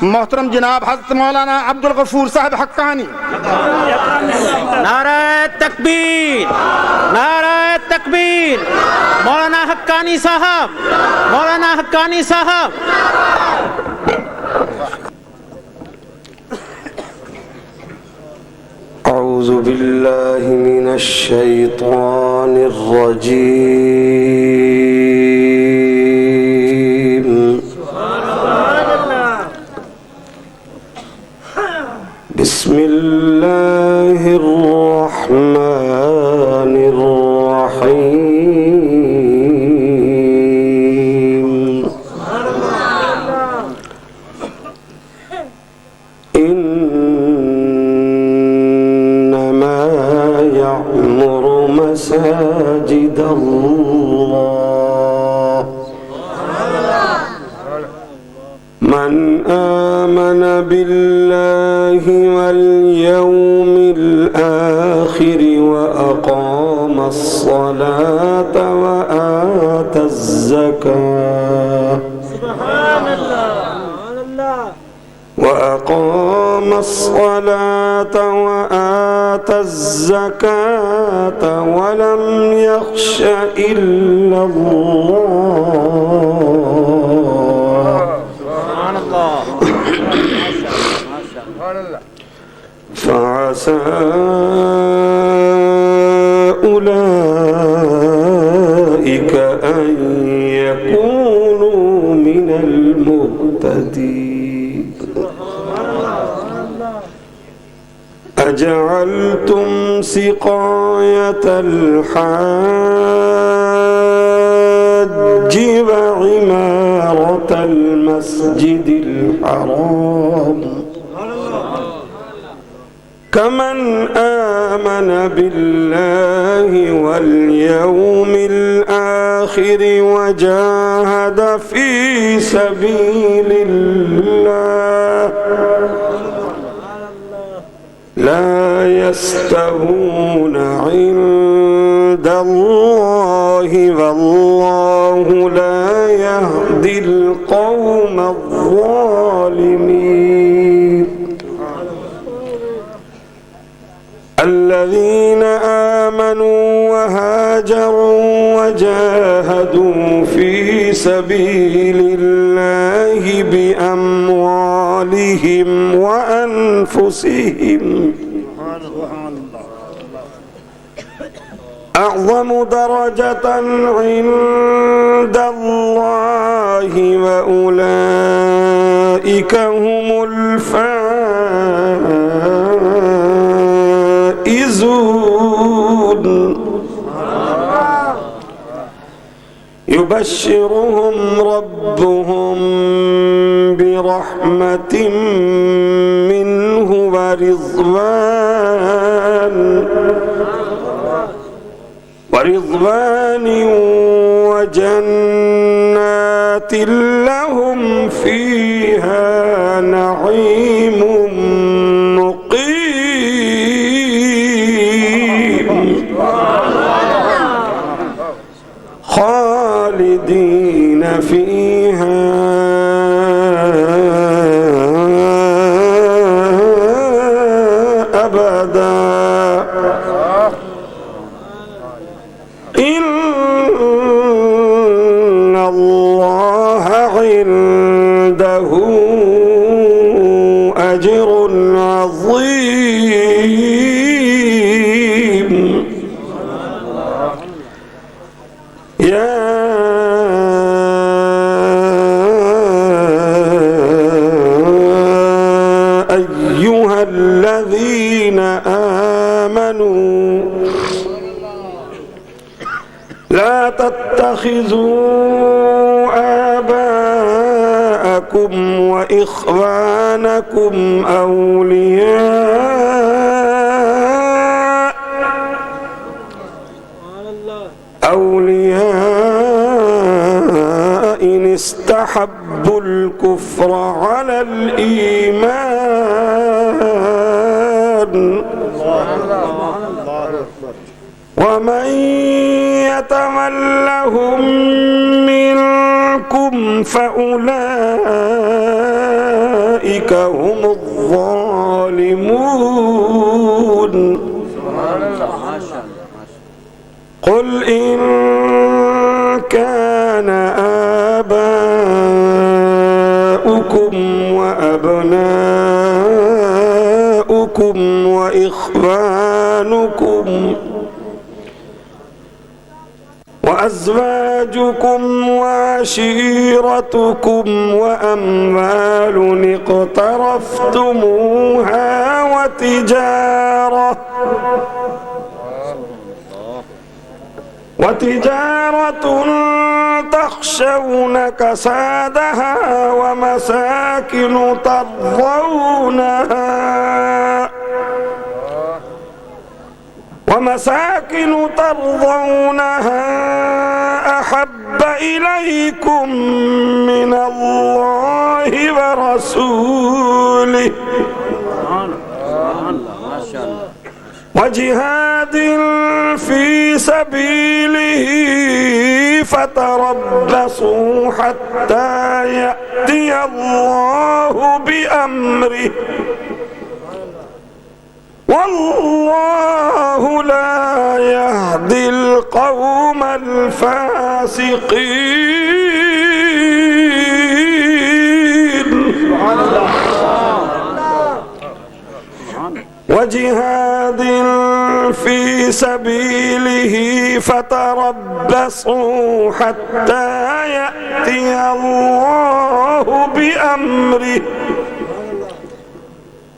محترم جناب حضرت مولانا عبد الغفور صاحب حقانی. نعرہ تکبیر، نعرہ تکبیر. مولانا حقانی صاحب، مولانا حقانی صاحب. اعوذ باللہ من الشیطان الرجیم. بسم اللہ الرحمن الرحیم. انما یعمر مساجد اللہ من آمن بالله واليوم الآخر وأقام الصلاة وآتى الزكاة وأقام الصلاة وآتى الزكاة ولم يخش إلا الله فعسى أولئك أن يكونوا من المهتدين. أجعلتم سقاية الحاج وعمارة المسجد الحرام كمن آمن بالله واليوم الآخر وجاهد في سبيل الله لا يستوون عند الله والله لا يهدي القوم الظالمين. الذين آمنوا وهاجروا وجاهدوا في سبيل الله بأموالهم وأنفسهم أعظم درجة عند الله وأولئك هم الفائزون. يبشرهم ربهم برحمة منه ورضوان وجنات لهم فيها نعيم مقيم خالدين فيها أبدا. إن الله عنده أجر عظيم. يا أيها الذين آمنوا لا تتخذوا آباءكم وإخوانكم أولياء إن استحبوا الكفر على الإيمان ومن يتولهم منكم فأولئك أولئك هم الظالمون قل إن كان آباؤكم وأبناؤكم وإخوانكم وأزواجكم وعشيرتكم وأموال اقترفتموها وتجارة تخشون كسادها ومساكن ترضونها أحب إليكم من الله ورسوله وجهاد في سبيله فتربصوا حتى يأتي الله بأمره والله لا يهدي القوم الفاسقين وجهاد في سبيله فتربصوا حتى يأتي الله بأمره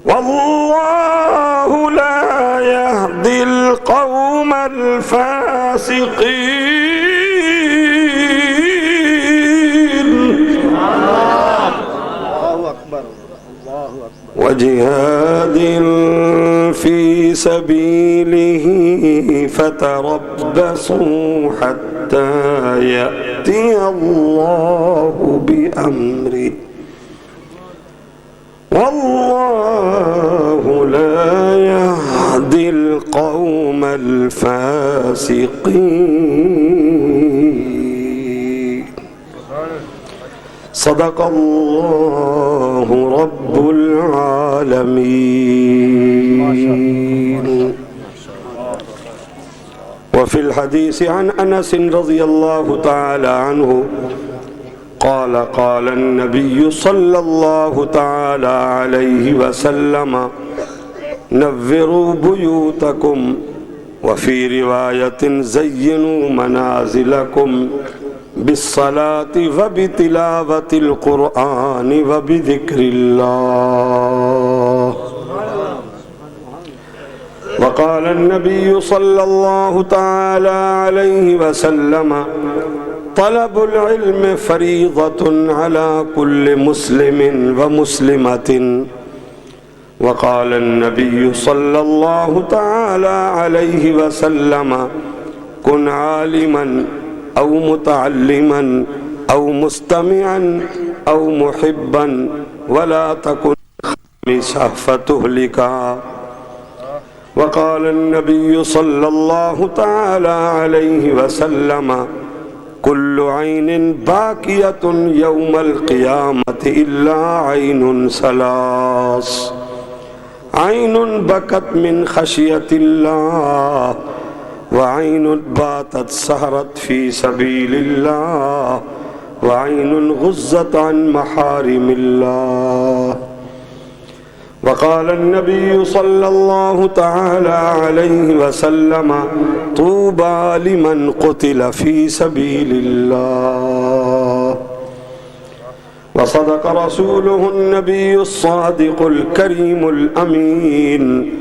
والله لا يهدي القوم الفاسقين وجهاد في سبيله فتربصوا حتى يأتي الله بأمره والله لا يهدي القوم الفاسقين صدق الله رب العالمين. وفي الحديث عن أنس رضي الله تعالى عنه قال قال النبي صلى الله تعالى عليه وسلم نوروا بيوتكم وفي رواية زينوا منازلكم بالصلاة وبتلاوة القرآن وبذكر الله. وقال النبي صلى الله تعالى عليه وسلم طلب العلم فريضة على كل مسلم ومسلمة. وقال النبي صلى الله تعالى عليه وسلم كن عالما أو متعلما أو مستمعا أو محبا ولا تكن خامسا فتهلكا. وقال النبي صلى الله تعالى عليه وسلم كل عين باكية يوم القيامة إلا عين ثلاث عين بكت من خشية الله وعين باتت سهرت في سبيل الله وعين غزت عن محارم الله. وقال النبي صلى الله تعالى عليه وسلم طوبى لمن قتل في سبيل الله. وصدق رسوله النبي الصادق الكريم الأمين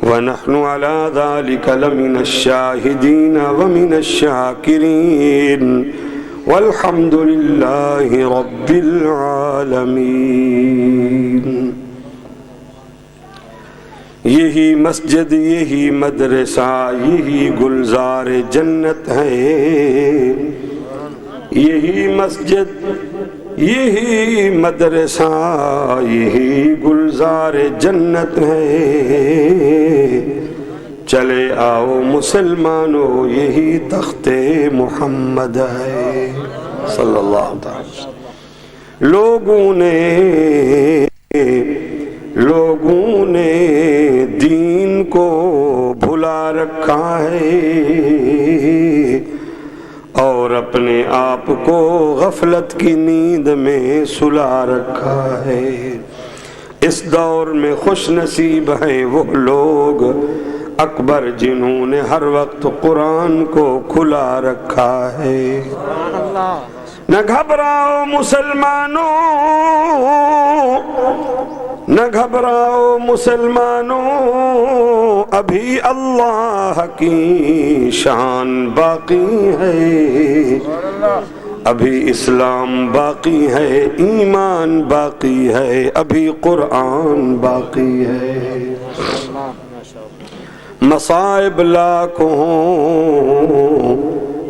ونحن على ذلك لمن الشاهدين ومن الشاكرين والحمد لله رب العالمين. یہی مسجد یہی مدرسہ یہی گلزار جنت ہے. یہی مسجد یہی مدرسہ یہی گلزار جنت ہے. چلے آؤ مسلمانوں یہی تخت محمد ہے صلی اللہ علیہ وسلم. لوگوں نے اپنے آپ کو غفلت کی نیند میں سلا رکھا ہے۔ اس دور میں خوش نصیب ہیں وہ لوگ اکبر جنہوں نے ہر وقت قرآن کو کھلا رکھا ہے۔ نہ گھبراؤ مسلمانوں، نہ گھبراؤ مسلمانوں، ابھی اللہ کی شان باقی ہے، ابھی اسلام باقی ہے، ایمان باقی ہے، ابھی قرآن باقی ہے۔ مصائب لاکھوں ہوں،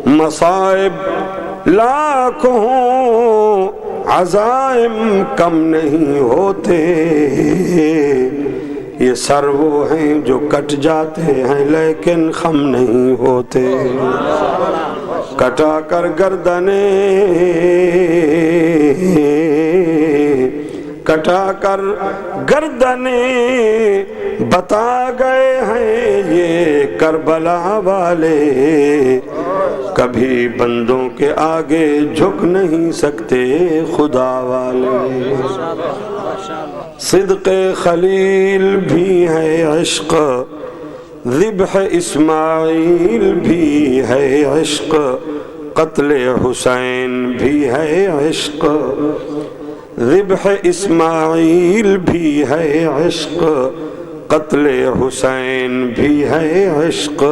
مصائب لاکھوں ہوں، عزائم کم نہیں ہوتے، یہ سر وہ ہیں جو کٹ جاتے ہیں لیکن خم نہیں ہوتے۔ کٹا کر گردنیں، کٹا کر گردنیں بتا گئے ہیں یہ کربلا والے، کبھی بندوں کے آگے جھک نہیں سکتے خدا والے۔ صدق خلیل بھی ہے عشق، ذبح اسماعیل بھی ہے عشق، قتل حسین بھی ہے عشق، ذبح اسماعیل بھی ہے عشق، قتل حسین بھی ہے عشق،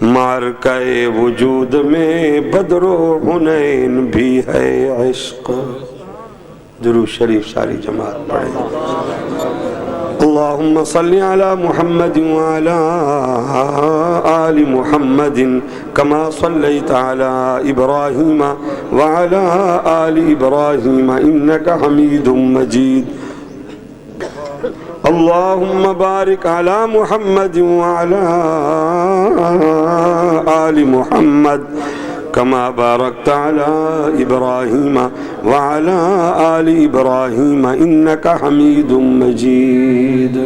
معرکہ وجود میں بدر و حنین بھی ہے عشق۔ درود شریف ساری جماعت پڑھیں۔ اللہم صلی علی محمد وعلی آل محمد کما صلیت علی ابراہیم وعلی آل ابراہیم انکا حمید مجید۔ اللہم بارک علی محمد وعلی آل محمد کما بارکت علی ابراہیم وعلی آل ابراہیم انکا حمید مجید۔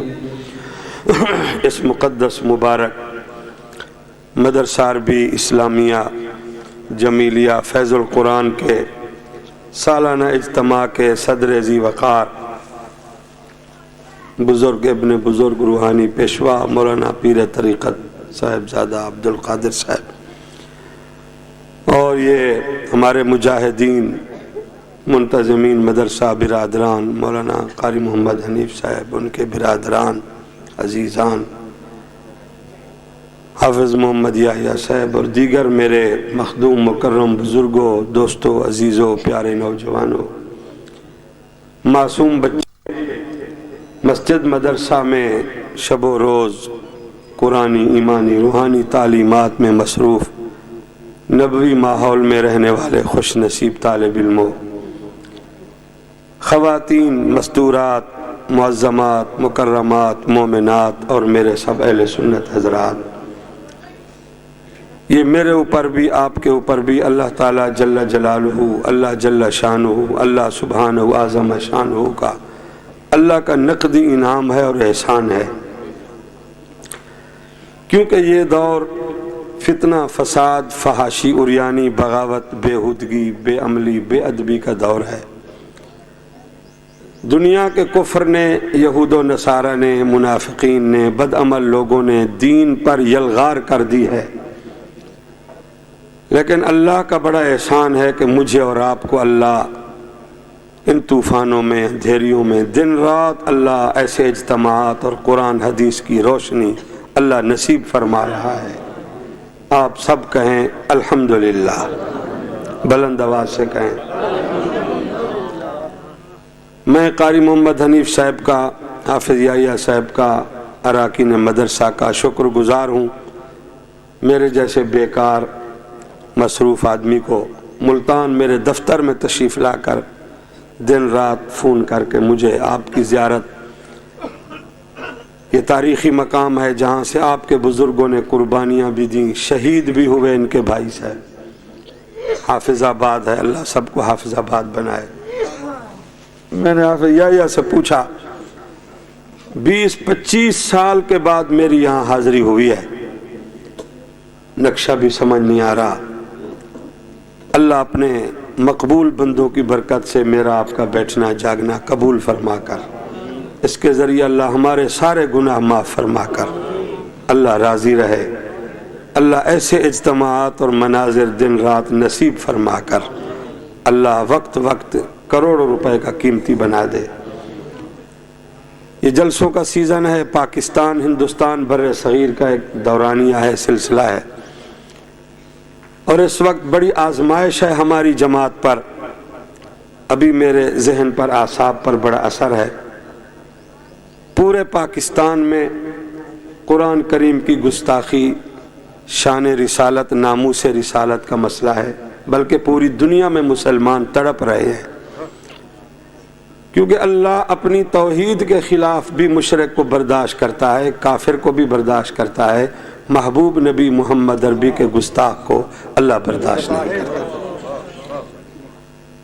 اس مقدس مبارک مدرسہ عربی اسلامیہ جمیلیہ فیض القرآن کے سالانہ اجتماع کے صدر ذی وقار بزرگ ابن بزرگ روحانی پیشوا مولانا پیر طریقت صاحبزادہ عبدالقادر صاحب، اور یہ ہمارے مجاہدین منتظمین مدرسہ برادران مولانا قاری محمد حنیف صاحب، ان کے برادران عزیزان حافظ محمد یحییٰ صاحب، اور دیگر میرے مخدوم مکرم بزرگوں، دوستوں، عزیزوں، پیارے نوجوانوں، معصوم بچے مسجد مدرسہ میں شب و روز قرآنی ایمانی روحانی تعلیمات میں مصروف نبوی ماحول میں رہنے والے خوش نصیب طالب علموں، خواتین مستورات، معظمات، مکرمات، مومنات، اور میرے سب اہل سنت حضرات، یہ میرے اوپر بھی آپ کے اوپر بھی اللہ تعالیٰ جل جلالہ، اللہ جل شانہ، اللہ سبحانہ اعظم شانہ کا اللہ کا نقدی انعام ہے اور احسان ہے، کیونکہ یہ دور فتنہ، فساد، فحاشی، عریانی، بغاوت، بےہودگی، بے عملی، بے ادبی کا دور ہے۔ دنیا کے کفر نے، یہود و نصارہ نے، منافقین نے، بد عمل لوگوں نے دین پر یلغار کر دی ہے، لیکن اللہ کا بڑا احسان ہے کہ مجھے اور آپ کو اللہ ان طوفانوں میں، اندھیریوں میں دن رات اللہ ایسے اجتماعات اور قرآن حدیث کی روشنی اللہ نصیب فرما رہا ہے۔ آپ سب کہیں الحمدللہ، بلند آواز سے کہیں۔ میں قاری محمد حنیف صاحب کا، حافظ یحییٰ صاحب کا، اراکین مدرسہ کا شکر گزار ہوں، میرے جیسے بیکار مصروف آدمی کو ملتان میرے دفتر میں تشریف لا کر دن رات فون کر کے مجھے آپ کی زیارت، یہ تاریخی مقام ہے جہاں سے آپ کے بزرگوں نے قربانیاں بھی دیں، شہید بھی ہوئے ان کے بھائی صاحب، حافظ آباد ہے، اللہ سب کو حافظ آباد بنائے۔ میں نے حافظ یحییٰ سے پوچھا، 20-25 سال کے بعد میری یہاں حاضری ہوئی ہے، نقشہ بھی سمجھ نہیں آ رہا، اللہ اپنے مقبول بندوں کی برکت سے میرا آپ کا بیٹھنا جاگنا قبول فرما کر اس کے ذریعے اللہ ہمارے سارے گناہ معاف فرما کر اللہ راضی رہے. اللہ ایسے اجتماعات اور مناظر دن رات نصیب فرما کر اللہ وقت وقت کروڑوں روپے کا قیمتی بنا دے. یہ جلسوں کا سیزن ہے. پاکستان ہندوستان بر صغیر کا ایک دورانیہ ہے, سلسلہ ہے, اور اس وقت بڑی آزمائش ہے ہماری جماعت پر. ابھی میرے ذہن پر اعصاب پر بڑا اثر ہے. پورے پاکستان میں قرآن کریم کی گستاخی, شان رسالت, ناموس رسالت کا مسئلہ ہے, بلکہ پوری دنیا میں مسلمان تڑپ رہے ہیں, کیونکہ اللہ اپنی توحید کے خلاف بھی مشرک کو برداشت کرتا ہے, کافر کو بھی برداشت کرتا ہے, محبوب نبی محمد عربی کے گستاخ کو اللہ برداشت نہیں کرتا.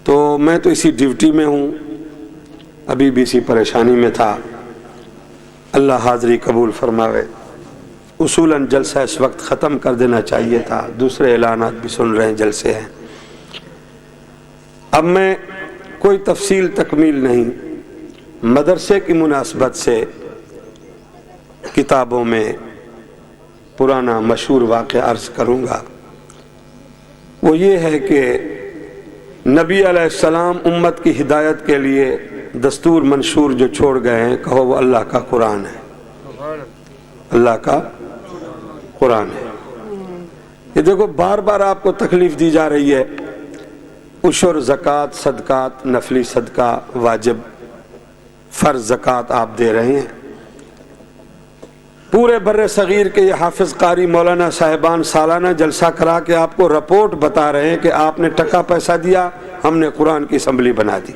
تو میں تو اسی ڈیوٹی میں ہوں, ابھی بھی اسی پریشانی میں تھا. اللہ حاضری قبول فرماوے. اصولاً جلسہ اس وقت ختم کر دینا چاہیے تھا, دوسرے اعلانات بھی سن رہے ہیں, جلسے ہیں. اب میں کوئی تفصیل تکمیل نہیں, مدرسے کی مناسبت سے کتابوں میں پرانا مشہور واقعہ عرض کروں گا. وہ یہ ہے کہ نبی علیہ السلام امت کی ہدایت کے لیے دستور منشور جو چھوڑ گئے ہیں, کہو وہ اللہ کا قرآن ہے. اللہ کا قرآن ہے. یہ دیکھو بار بار آپ کو تکلیف دی جا رہی ہے. عشر, زکوٰۃ, صدقات, نفلی صدقہ, واجب, فرض زکوٰۃ آپ دے رہے ہیں. پورے بر صغیر کے یہ حافظ قاری مولانا صاحبان سالانہ جلسہ کرا کے آپ کو رپورٹ بتا رہے ہیں کہ آپ نے ٹکا پیسہ دیا, ہم نے قرآن کی اسمبلی بنا دی.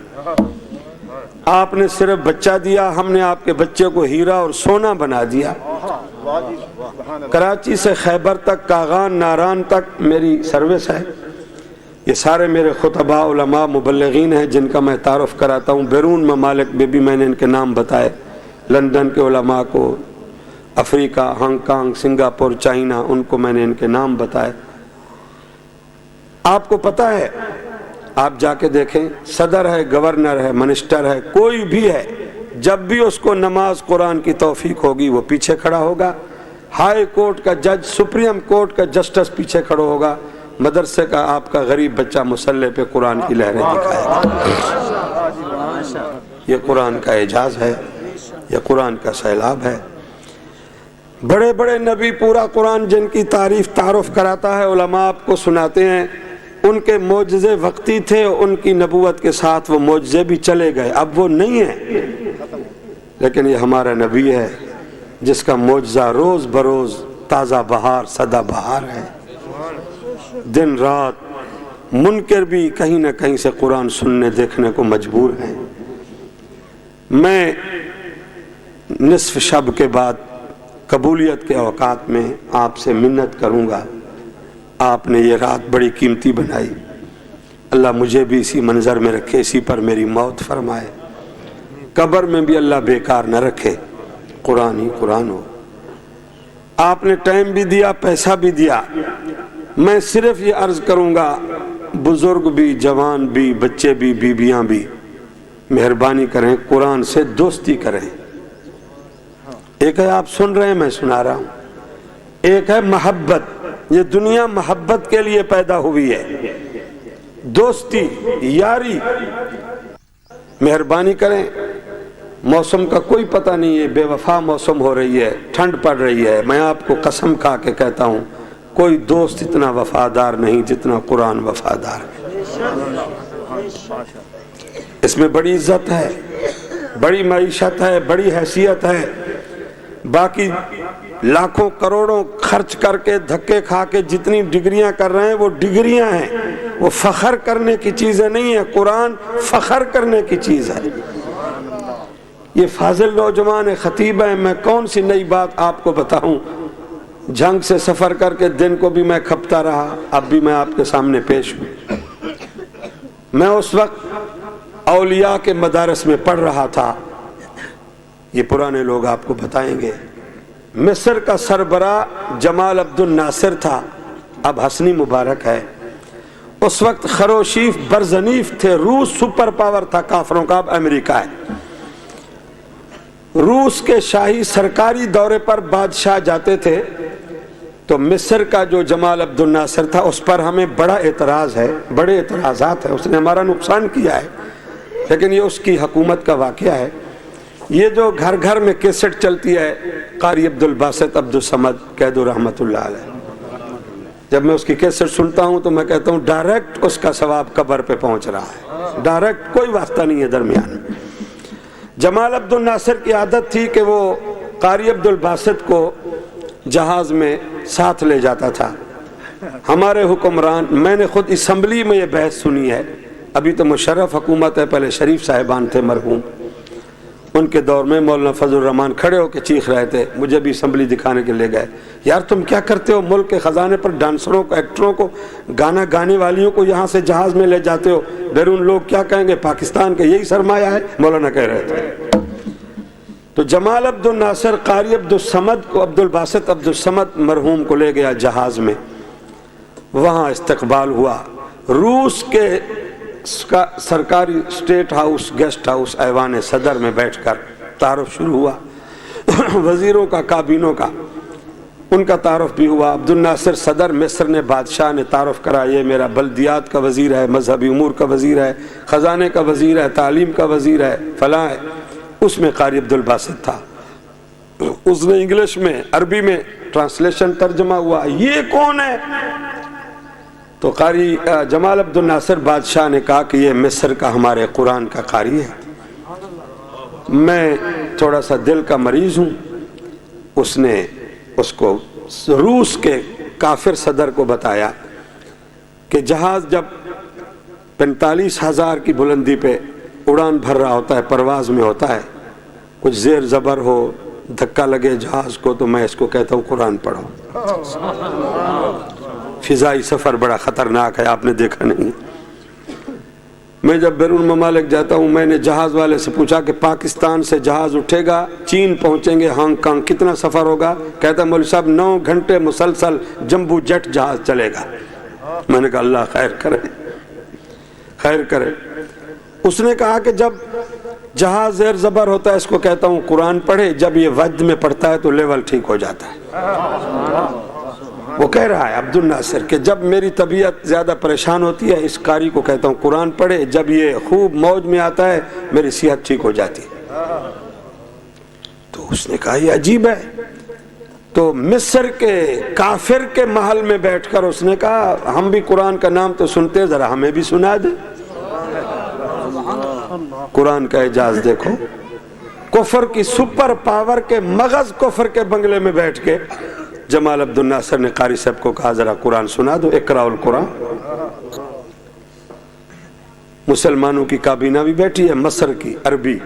آپ نے صرف بچہ دیا, ہم نے آپ کے بچے کو ہیرا اور سونا بنا دیا. کراچی سے خیبر تک, کاغان, ناران تک میری سروس ہے. یہ سارے میرے خطباء, علماء, مبلغین ہیں جن کا میں تعارف کراتا ہوں. بیرون ممالک میں بھی میں نے ان کے نام بتائے, لندن کے علماء کو, افریقہ, ہانگ کانگ, سنگاپور, چائنا, ان کو میں نے ان کے نام بتائے. آپ کو پتہ ہے, آپ جا کے دیکھیں, صدر ہے, گورنر ہے, منسٹر ہے, کوئی بھی ہے, جب بھی اس کو نماز قرآن کی توفیق ہوگی وہ پیچھے کھڑا ہوگا. ہائی کورٹ کا جج, سپریم کورٹ کا جسٹس پیچھے کھڑا ہوگا. مدرسے کا آپ کا غریب بچہ مسلح پہ قرآن کی لہریں دکھائے گا. یہ قرآن کا اعجاز ہے, یہ قرآن کا سیلاب ہے. بڑے بڑے نبی, پورا قرآن جن کی تعارف کراتا ہے, علماء آپ کو سناتے ہیں, ان کے معجزے وقتی تھے, ان کی نبوت کے ساتھ وہ معجزے بھی چلے گئے, اب وہ نہیں ہیں. لیکن یہ ہمارا نبی ہے جس کا معجزہ روز بروز تازہ بہار, سدا بہار ہے. دن رات منکر بھی کہیں نہ کہیں سے قرآن سننے دیکھنے کو مجبور ہیں. میں نصف شب کے بعد قبولیت کے اوقات میں آپ سے منت کروں گا. آپ نے یہ رات بڑی قیمتی بنائی, اللہ مجھے بھی اسی منظر میں رکھے, اسی پر میری موت فرمائے. قبر میں بھی اللہ بیکار نہ رکھے, قرآن ہی قرآن ہو. آپ نے ٹائم بھی دیا, پیسہ بھی دیا. میں صرف یہ عرض کروں گا, بزرگ بھی, جوان بھی, بچے بھی, بیویاں بھی, مہربانی کریں قرآن سے دوستی کریں. ایک ہے آپ سن رہے ہیں, میں سنا رہا ہوں, ایک ہے محبت. یہ دنیا محبت کے لیے پیدا ہوئی ہے, دوستی, یاری. مہربانی کریں, موسم کا کوئی پتہ نہیں ہے, بے وفا موسم ہو رہی ہے, ٹھنڈ پڑ رہی ہے. میں آپ کو قسم کھا کے کہتا ہوں, کوئی دوست اتنا وفادار نہیں جتنا قرآن وفادار ہے. اس میں بڑی عزت ہے, بڑی معیشت ہے, بڑی حیثیت ہے. باقی لاکھوں کروڑوں خرچ کر کے, دھکے کھا کے جتنی ڈگریاں کر رہے ہیں وہ ڈگریاں ہیں, وہ فخر کرنے کی چیزیں نہیں ہیں. قرآن فخر کرنے کی چیز ہے. یہ فاضل نوجوان خطیب ہیں, میں کون سی نئی بات آپ کو بتاؤں. جنگ سے سفر کر کے دن کو بھی میں کھپتا رہا, اب بھی میں آپ کے سامنے پیش ہوں. میں اس وقت اولیاء کے مدارس میں پڑھ رہا تھا. یہ پرانے لوگ آپ کو بتائیں گے. مصر کا سربراہ جمال عبد الناصر تھا, اب حسنی مبارک ہے. اس وقت خروشیف برزنیف تھے، روس سپر پاور تھا کافروں کا، اب امریکہ ہے۔ روس کے شاہی سرکاری دورے پر بادشاہ جاتے تھے تو مصر کا جو جمال عبد الناصر تھا اس پر ہمیں بڑا اعتراض ہے، بڑے اعتراضات ہیں، اس نے ہمارا نقصان کیا ہے، لیکن یہ اس کی حکومت کا واقعہ ہے۔ یہ جو گھر گھر میں کیسٹ چلتی ہے قاری عبد الباسط عبد الصمد قید رحمت اللہ علیہ، جب میں اس کی کیسٹ سنتا ہوں تو میں کہتا ہوں ڈائریکٹ اس کا ثواب قبر پہ پہنچ رہا ہے، ڈائریکٹ، کوئی واسطہ نہیں ہے درمیان میں۔ جمال عبد الناصر کی عادت تھی کہ وہ قاری عبد الباسط کو جہاز میں ساتھ لے جاتا تھا۔ ہمارے حکمران، میں نے خود اسمبلی میں یہ بحث سنی ہے، ابھی تو مشرف حکومت ہے، پہلے شریف صاحبان تھے مرحوم، ان کے دور میں مولانا فضل الرحمان کھڑے ہو کے چیخ رہے تھے، مجھے بھی اسمبلی دکھانے کے لے گئے، یار تم کیا کرتے ہو، ملک کے خزانے پر ڈانسروں کو، ایکٹروں کو، گانا گانے والیوں کو یہاں سے جہاز میں لے جاتے ہو، بیرون لوگ کیا کہیں گے، پاکستان کا یہی سرمایہ ہے، مولانا کہہ رہے تھے۔ تو جمال عبد الناصر قاری عبد الصمد کو، عبد الباسط عبد الصمد مرحوم کو لے گیا جہاز میں، وہاں استقبال ہوا، روس کے سرکاری اسٹیٹ ہاؤس، گیسٹ ہاؤس، ایوان صدر میں بیٹھ کر تعارف شروع ہوا، وزیروں کا، کابینوں کا، ان کا تعارف بھی ہوا۔ عبد الناصر صدر مصر نے، بادشاہ نے تعارف کرا، یہ میرا بلدیات کا وزیر ہے، مذہبی امور کا وزیر ہے، خزانے کا وزیر ہے، تعلیم کا وزیر ہے، فلاں ہے۔ اس میں قاری عبد الباسط تھا، اس نے انگلش میں، عربی میں ٹرانسلیشن ترجمہ ہوا، یہ کون ہے؟ تو قاری جمال عبد الناصر بادشاہ نے کہا کہ یہ مصر کا ہمارے قرآن کا قاری ہے، میں تھوڑا سا دل کا مریض ہوں۔ اس نے اس کو روس کے کافر صدر کو بتایا کہ جہاز جب 45,000 کی بلندی پہ اڑان بھر رہا ہوتا ہے، پرواز میں ہوتا ہے، کچھ زیر زبر ہو، دھکا لگے جہاز کو، تو میں اس کو کہتا ہوں قرآن پڑھو۔ فضائی سفر بڑا خطرناک ہے، آپ نے دیکھا نہیں۔ میں جب بیرون ممالک جاتا ہوں، میں نے جہاز والے سے پوچھا کہ پاکستان سے جہاز اٹھے گا، چین پہنچیں گے، ہانگ کانگ، کتنا سفر ہوگا؟ کہتا مولوی صاحب 9 گھنٹے مسلسل جمبو جیٹ جہاز چلے گا۔ میں نے کہا اللہ خیر کرے، خیر کرے۔ اس نے کہا کہ جب جہاز زیر زبر ہوتا ہے اس کو کہتا ہوں قرآن پڑھے، جب یہ وجد میں پڑھتا ہے تو لیول ٹھیک ہو جاتا ہے۔ وہ کہہ رہا ہے عبد الناصر کہ جب میری طبیعت زیادہ پریشان ہوتی ہے اس قاری کو کہتا ہوں قرآن پڑھے، جب یہ خوب موج میں آتا ہے میری صحت ٹھیک ہو جاتی ہے۔ تو اس نے کہا یہ عجیب ہے۔ تو مصر کے کافر کے محل میں بیٹھ کر اس نے کہا ہم بھی قرآن کا نام تو سنتے ہیں، ذرا ہمیں بھی سنا دے۔ قرآن کا اعجاز دیکھو، کفر کی سپر پاور کے مغز کفر کے بنگلے میں بیٹھ کے جمال عبد الناصر نے قاری صاحب کو کہا ذرا قرآن سنا دو، اقرأ القرآن۔ مسلمانوں کی کابینہ بھی بیٹھی ہے، مصر کی عربی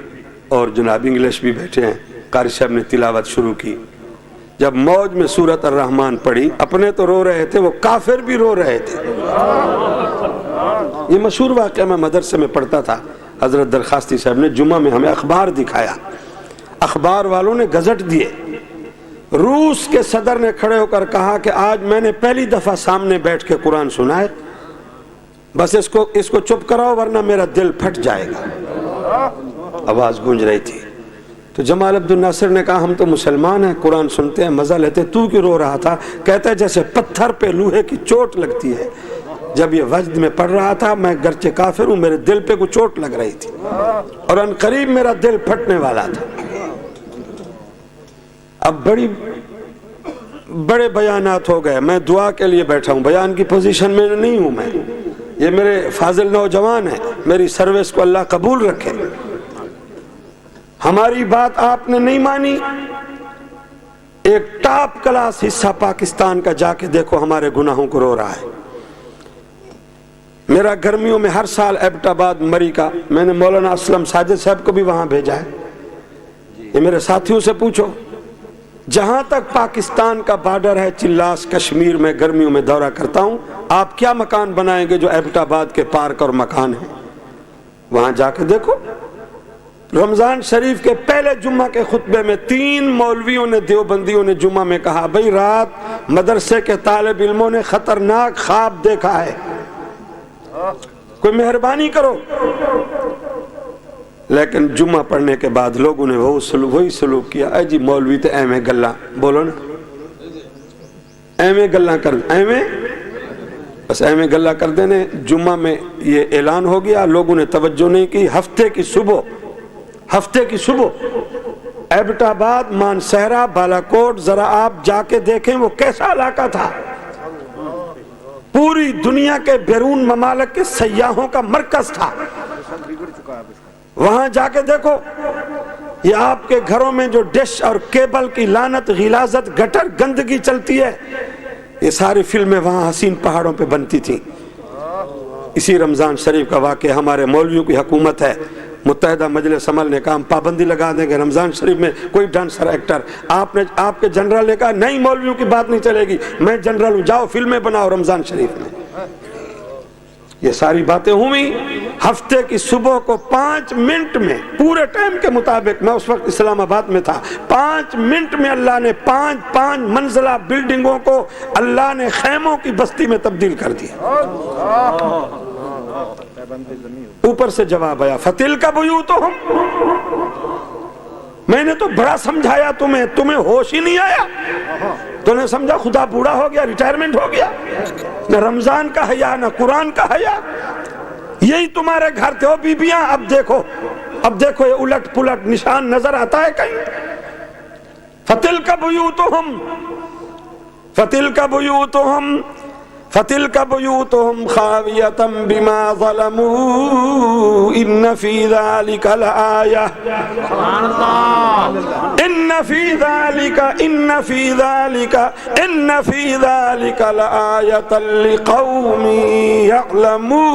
اور جناب انگلش بھی بیٹھے ہیں، قاری صاحب نے تلاوت شروع کی۔ جب موج میں سورۃ الرحمن پڑھی، اپنے تو رو رہے تھے، وہ کافر بھی رو رہے تھے۔ یہ مشہور واقعہ میں مدرسے میں پڑھتا تھا، حضرت درخواستی صاحب نے جمعہ میں ہمیں اخبار دکھایا، اخبار والوں نے گزٹ دیے، روس کے صدر نے کھڑے ہو کر کہا کہ آج میں نے پہلی دفعہ سامنے بیٹھ کے قرآن سنا ہے، بس اس کو چپ کراؤ ورنہ میرا دل پھٹ جائے گا۔ آواز گونج رہی تھی۔ تو جمال عبد الناصر نے کہا ہم تو مسلمان ہیں، قرآن سنتے ہیں، مزہ لیتے، تو کیوں رو رہا تھا؟ کہتا ہے جیسے پتھر پہ لوہے کی چوٹ لگتی ہے، جب یہ وجد میں پڑھ رہا تھا، میں گرچہ کافر ہوں میرے دل پہ کوئی چوٹ لگ رہی تھی اور ان قریب میرا دل پھٹنے والا تھا۔ اب بڑے بیانات ہو گئے، میں دعا کے لیے بیٹھا ہوں، بیان کی پوزیشن میں نہیں ہوں میں، یہ میرے فاضل نوجوان ہیں، میری سروس کو اللہ قبول رکھے۔ ہماری بات آپ نے نہیں مانی، ایک ٹاپ کلاس حصہ پاکستان کا جا کے دیکھو ہمارے گناہوں کو رو رہا ہے۔ میرا گرمیوں میں ہر سال ایبٹ آباد مری کا، میں نے مولانا اسلم ساجد صاحب کو بھی وہاں بھیجا ہے، یہ میرے ساتھیوں سے پوچھو، جہاں تک پاکستان کا بارڈر ہے چلاس کشمیر میں گرمیوں میں دورہ کرتا ہوں، آپ کیا مکان بنائیں گے جو ایبٹ آباد کے پارک اور مکان ہیں، وہاں جا کے دیکھو۔ رمضان شریف کے پہلے جمعہ کے خطبے میں 3 مولویوں نے، دیوبندیوں نے جمعہ میں کہا بھئی رات مدرسے کے طالب علموں نے خطرناک خواب دیکھا ہے، کوئی مہربانی کرو. لیکن جمعہ پڑھنے کے بعد لوگوں نے وہی سلوک کیا. اے جی مولوی تے ایویں گلاں بولو نا, ایویں گلاں کر, ایویں بس ایویں گلاں کر دینے. جمعہ میں یہ اعلان ہو گیا, لوگوں نے توجہ نہیں کی. ہفتے کی صبح ایبٹ آباد, مانسہرہ, بالاکوٹ, ذرا آپ جا کے دیکھیں وہ کیسا علاقہ تھا. پوری دنیا کے بیرون ممالک کے سیاحوں کا مرکز تھا. وہاں جا کے دیکھو, یہ آپ کے گھروں میں جو ڈش اور کیبل کی لعنت, غلاظت, گٹر, گندگی چلتی ہے, یہ ساری فلمیں وہاں حسین پہاڑوں پہ بنتی تھیں. اسی رمضان شریف کا واقعہ, ہمارے مولویوں کی حکومت ہے, متحدہ مجلس عمل نے کہا ہم پابندی لگا دیں گے رمضان شریف میں کوئی ڈانسر ایکٹر. آپ کے جنرل نے کہا نہیں, مولویوں کی بات نہیں چلے گی, میں جنرل ہوں, جاؤ فلمیں بناؤ رمضان شریف میں. یہ ساری باتیں ہوئی. ہفتے کی صبح کو 5 منٹ میں, پورے ٹائم کے مطابق, میں اس وقت اسلام آباد میں تھا, 5 منٹ میں اللہ نے 5 منزلہ بلڈنگوں کو اللہ نے خیموں کی بستی میں تبدیل کر دیا. اوپر سے جواب آیا فَتِلْكَ بُيُوتُهُمْ. میں نے تو بڑا سمجھایا تمہیں ہوش ہی نہیں آیا. تو نے سمجھا خدا بوڑھا ہو گیا, ریٹائرمنٹ ہو گیا, نہ رمضان کا حیا نہ قرآن کا حیا. یہی تمہارے گھر تھے. ہو بیبیاں, اب دیکھو یہ الٹ پلٹ نشان نظر آتا ہے کہیں. فَتِلْكَ بُيُوتُهُمْ خَاوِيَةً بِمَا ظَلَمُوا إِنَّ فِي ذَلِكَ لَآيَةً لِقَوْمٍ يَعْلَمُونَ.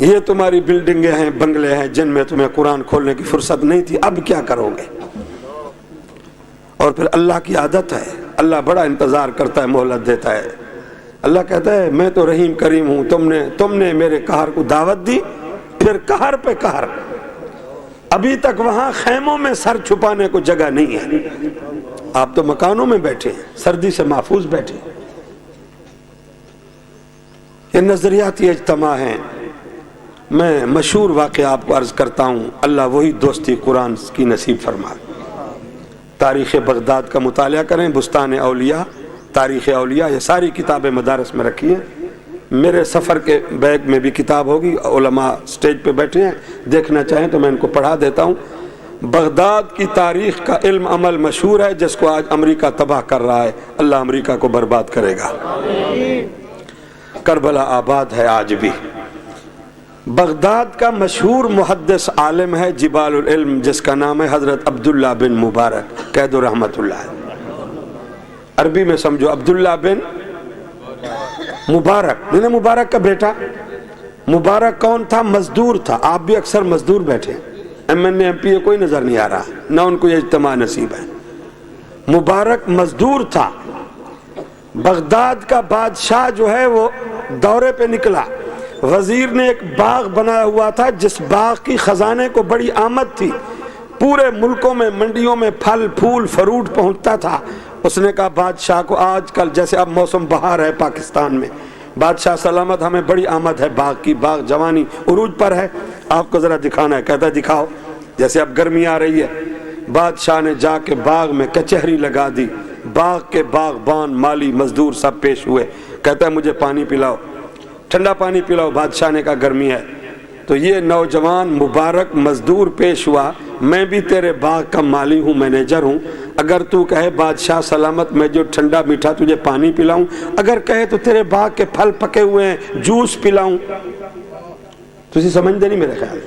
یہ تمہاری بلڈنگیں ہیں, بنگلے ہیں, جن میں تمہیں قرآن کھولنے کی فرصت نہیں تھی, اب کیا کرو گے؟ اور پھر اللہ کی عادت ہے, اللہ بڑا انتظار کرتا ہے, مہلت دیتا ہے. اللہ کہتا ہے میں تو رحیم کریم ہوں, تم نے میرے قہر کو دعوت دی, پھر قہر پہ قہر. ابھی تک وہاں خیموں میں سر چھپانے کو جگہ نہیں ہے. آپ تو مکانوں میں بیٹھے ہیں, سردی سے محفوظ بیٹھے ہیں. یہ نظریاتی اجتماع ہیں. میں مشہور واقعہ آپ کو عرض کرتا ہوں, اللہ وہی دوستی قرآن کی نصیب فرمائے. تاریخ بغداد کا مطالعہ کریں, بستان اولیاء, تاریخ اولیاء, یہ ساری کتابیں مدارس میں رکھی ہیں. میرے سفر کے بیگ میں بھی کتاب ہوگی, علماء سٹیج پہ بیٹھے ہیں, دیکھنا چاہیں تو میں ان کو پڑھا دیتا ہوں. بغداد کی تاریخ کا علم عمل مشہور ہے, جس کو آج امریکہ تباہ کر رہا ہے. اللہ امریکہ کو برباد کرے گا. کربلا آباد ہے آج بھی. بغداد کا مشہور محدث عالم ہے جبال العلم, جس کا نام ہے حضرت عبداللہ بن مبارک قید رحمت اللہ. عربی میں سمجھو, عبداللہ بن مبارک, مبارک کا بیٹا. مبارک کون تھا؟ مزدور تھا. آپ بھی اکثر مزدور بیٹھے, M N A M P A کوئی نظر نہیں آ رہا, نہ ان کو یہ اجتماع نصیب ہے. مبارک مزدور تھا. بغداد کا بادشاہ جو ہے وہ دورے پہ نکلا. وزیر نے ایک باغ بنایا ہوا تھا, جس باغ کی خزانے کو بڑی آمد تھی. پورے ملکوں میں, منڈیوں میں پھل پھول فروٹ پہنچتا تھا. اس نے کہا بادشاہ کو, آج کل جیسے اب موسم بہار ہے پاکستان میں, بادشاہ سلامت ہمیں بڑی آمد ہے باغ کی, باغ جوانی عروج پر ہے, آپ کو ذرا دکھانا ہے. کہتا ہے دکھاؤ. جیسے اب گرمی آ رہی ہے, بادشاہ نے جا کے باغ میں کچہری لگا دی. باغ کے باغبان, مالی, مزدور سب پیش ہوئے. کہتا ہے مجھے پانی پلاؤ, ٹھنڈا پانی پلاؤ. بادشاہ نے کہا گرمی ہے. تو یہ نوجوان مبارک مزدور پیش ہوا, میں بھی تیرے باغ کا مالی ہوں, مینیجر ہوں. اگر تو کہے بادشاہ سلامت میں جو ٹھنڈا میٹھا تجھے پانی پلاؤں, اگر کہے تو تیرے باغ کے پھل پکے ہوئے ہیں جوس پلاؤں. تسی سمجھتے نہیں میرے خیال.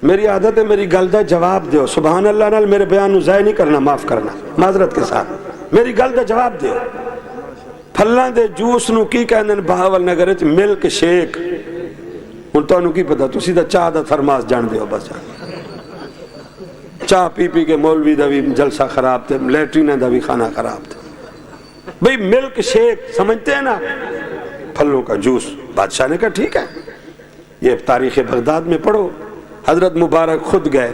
میری عادت ہے میری گل دا جواب دیو. سبحان اللہ نال میرے بیان نو ضائع نہیں کرنا, معاف کرنا, معذرت کے ساتھ. میری گل دا جواب دیو. پھلاں دے جوس نو کی کہندے بہاول نگر وچ ملک شیک. ہن تانوں کی پتہ, تسی تا چاہ دا تھرماس جان دیو بس. چاہ پی پی کے مولوی دا بھی جلسہ خراب تھے, لیٹرین دا بھی کھانا خراب تھا. بھئی ملک شیک سمجھتے ہیں نا, پھلوں کا جوس. بادشاہ نے کہا ٹھیک ہے. یہ تاریخ بغداد میں پڑھو. حضرت مبارک خود گئے,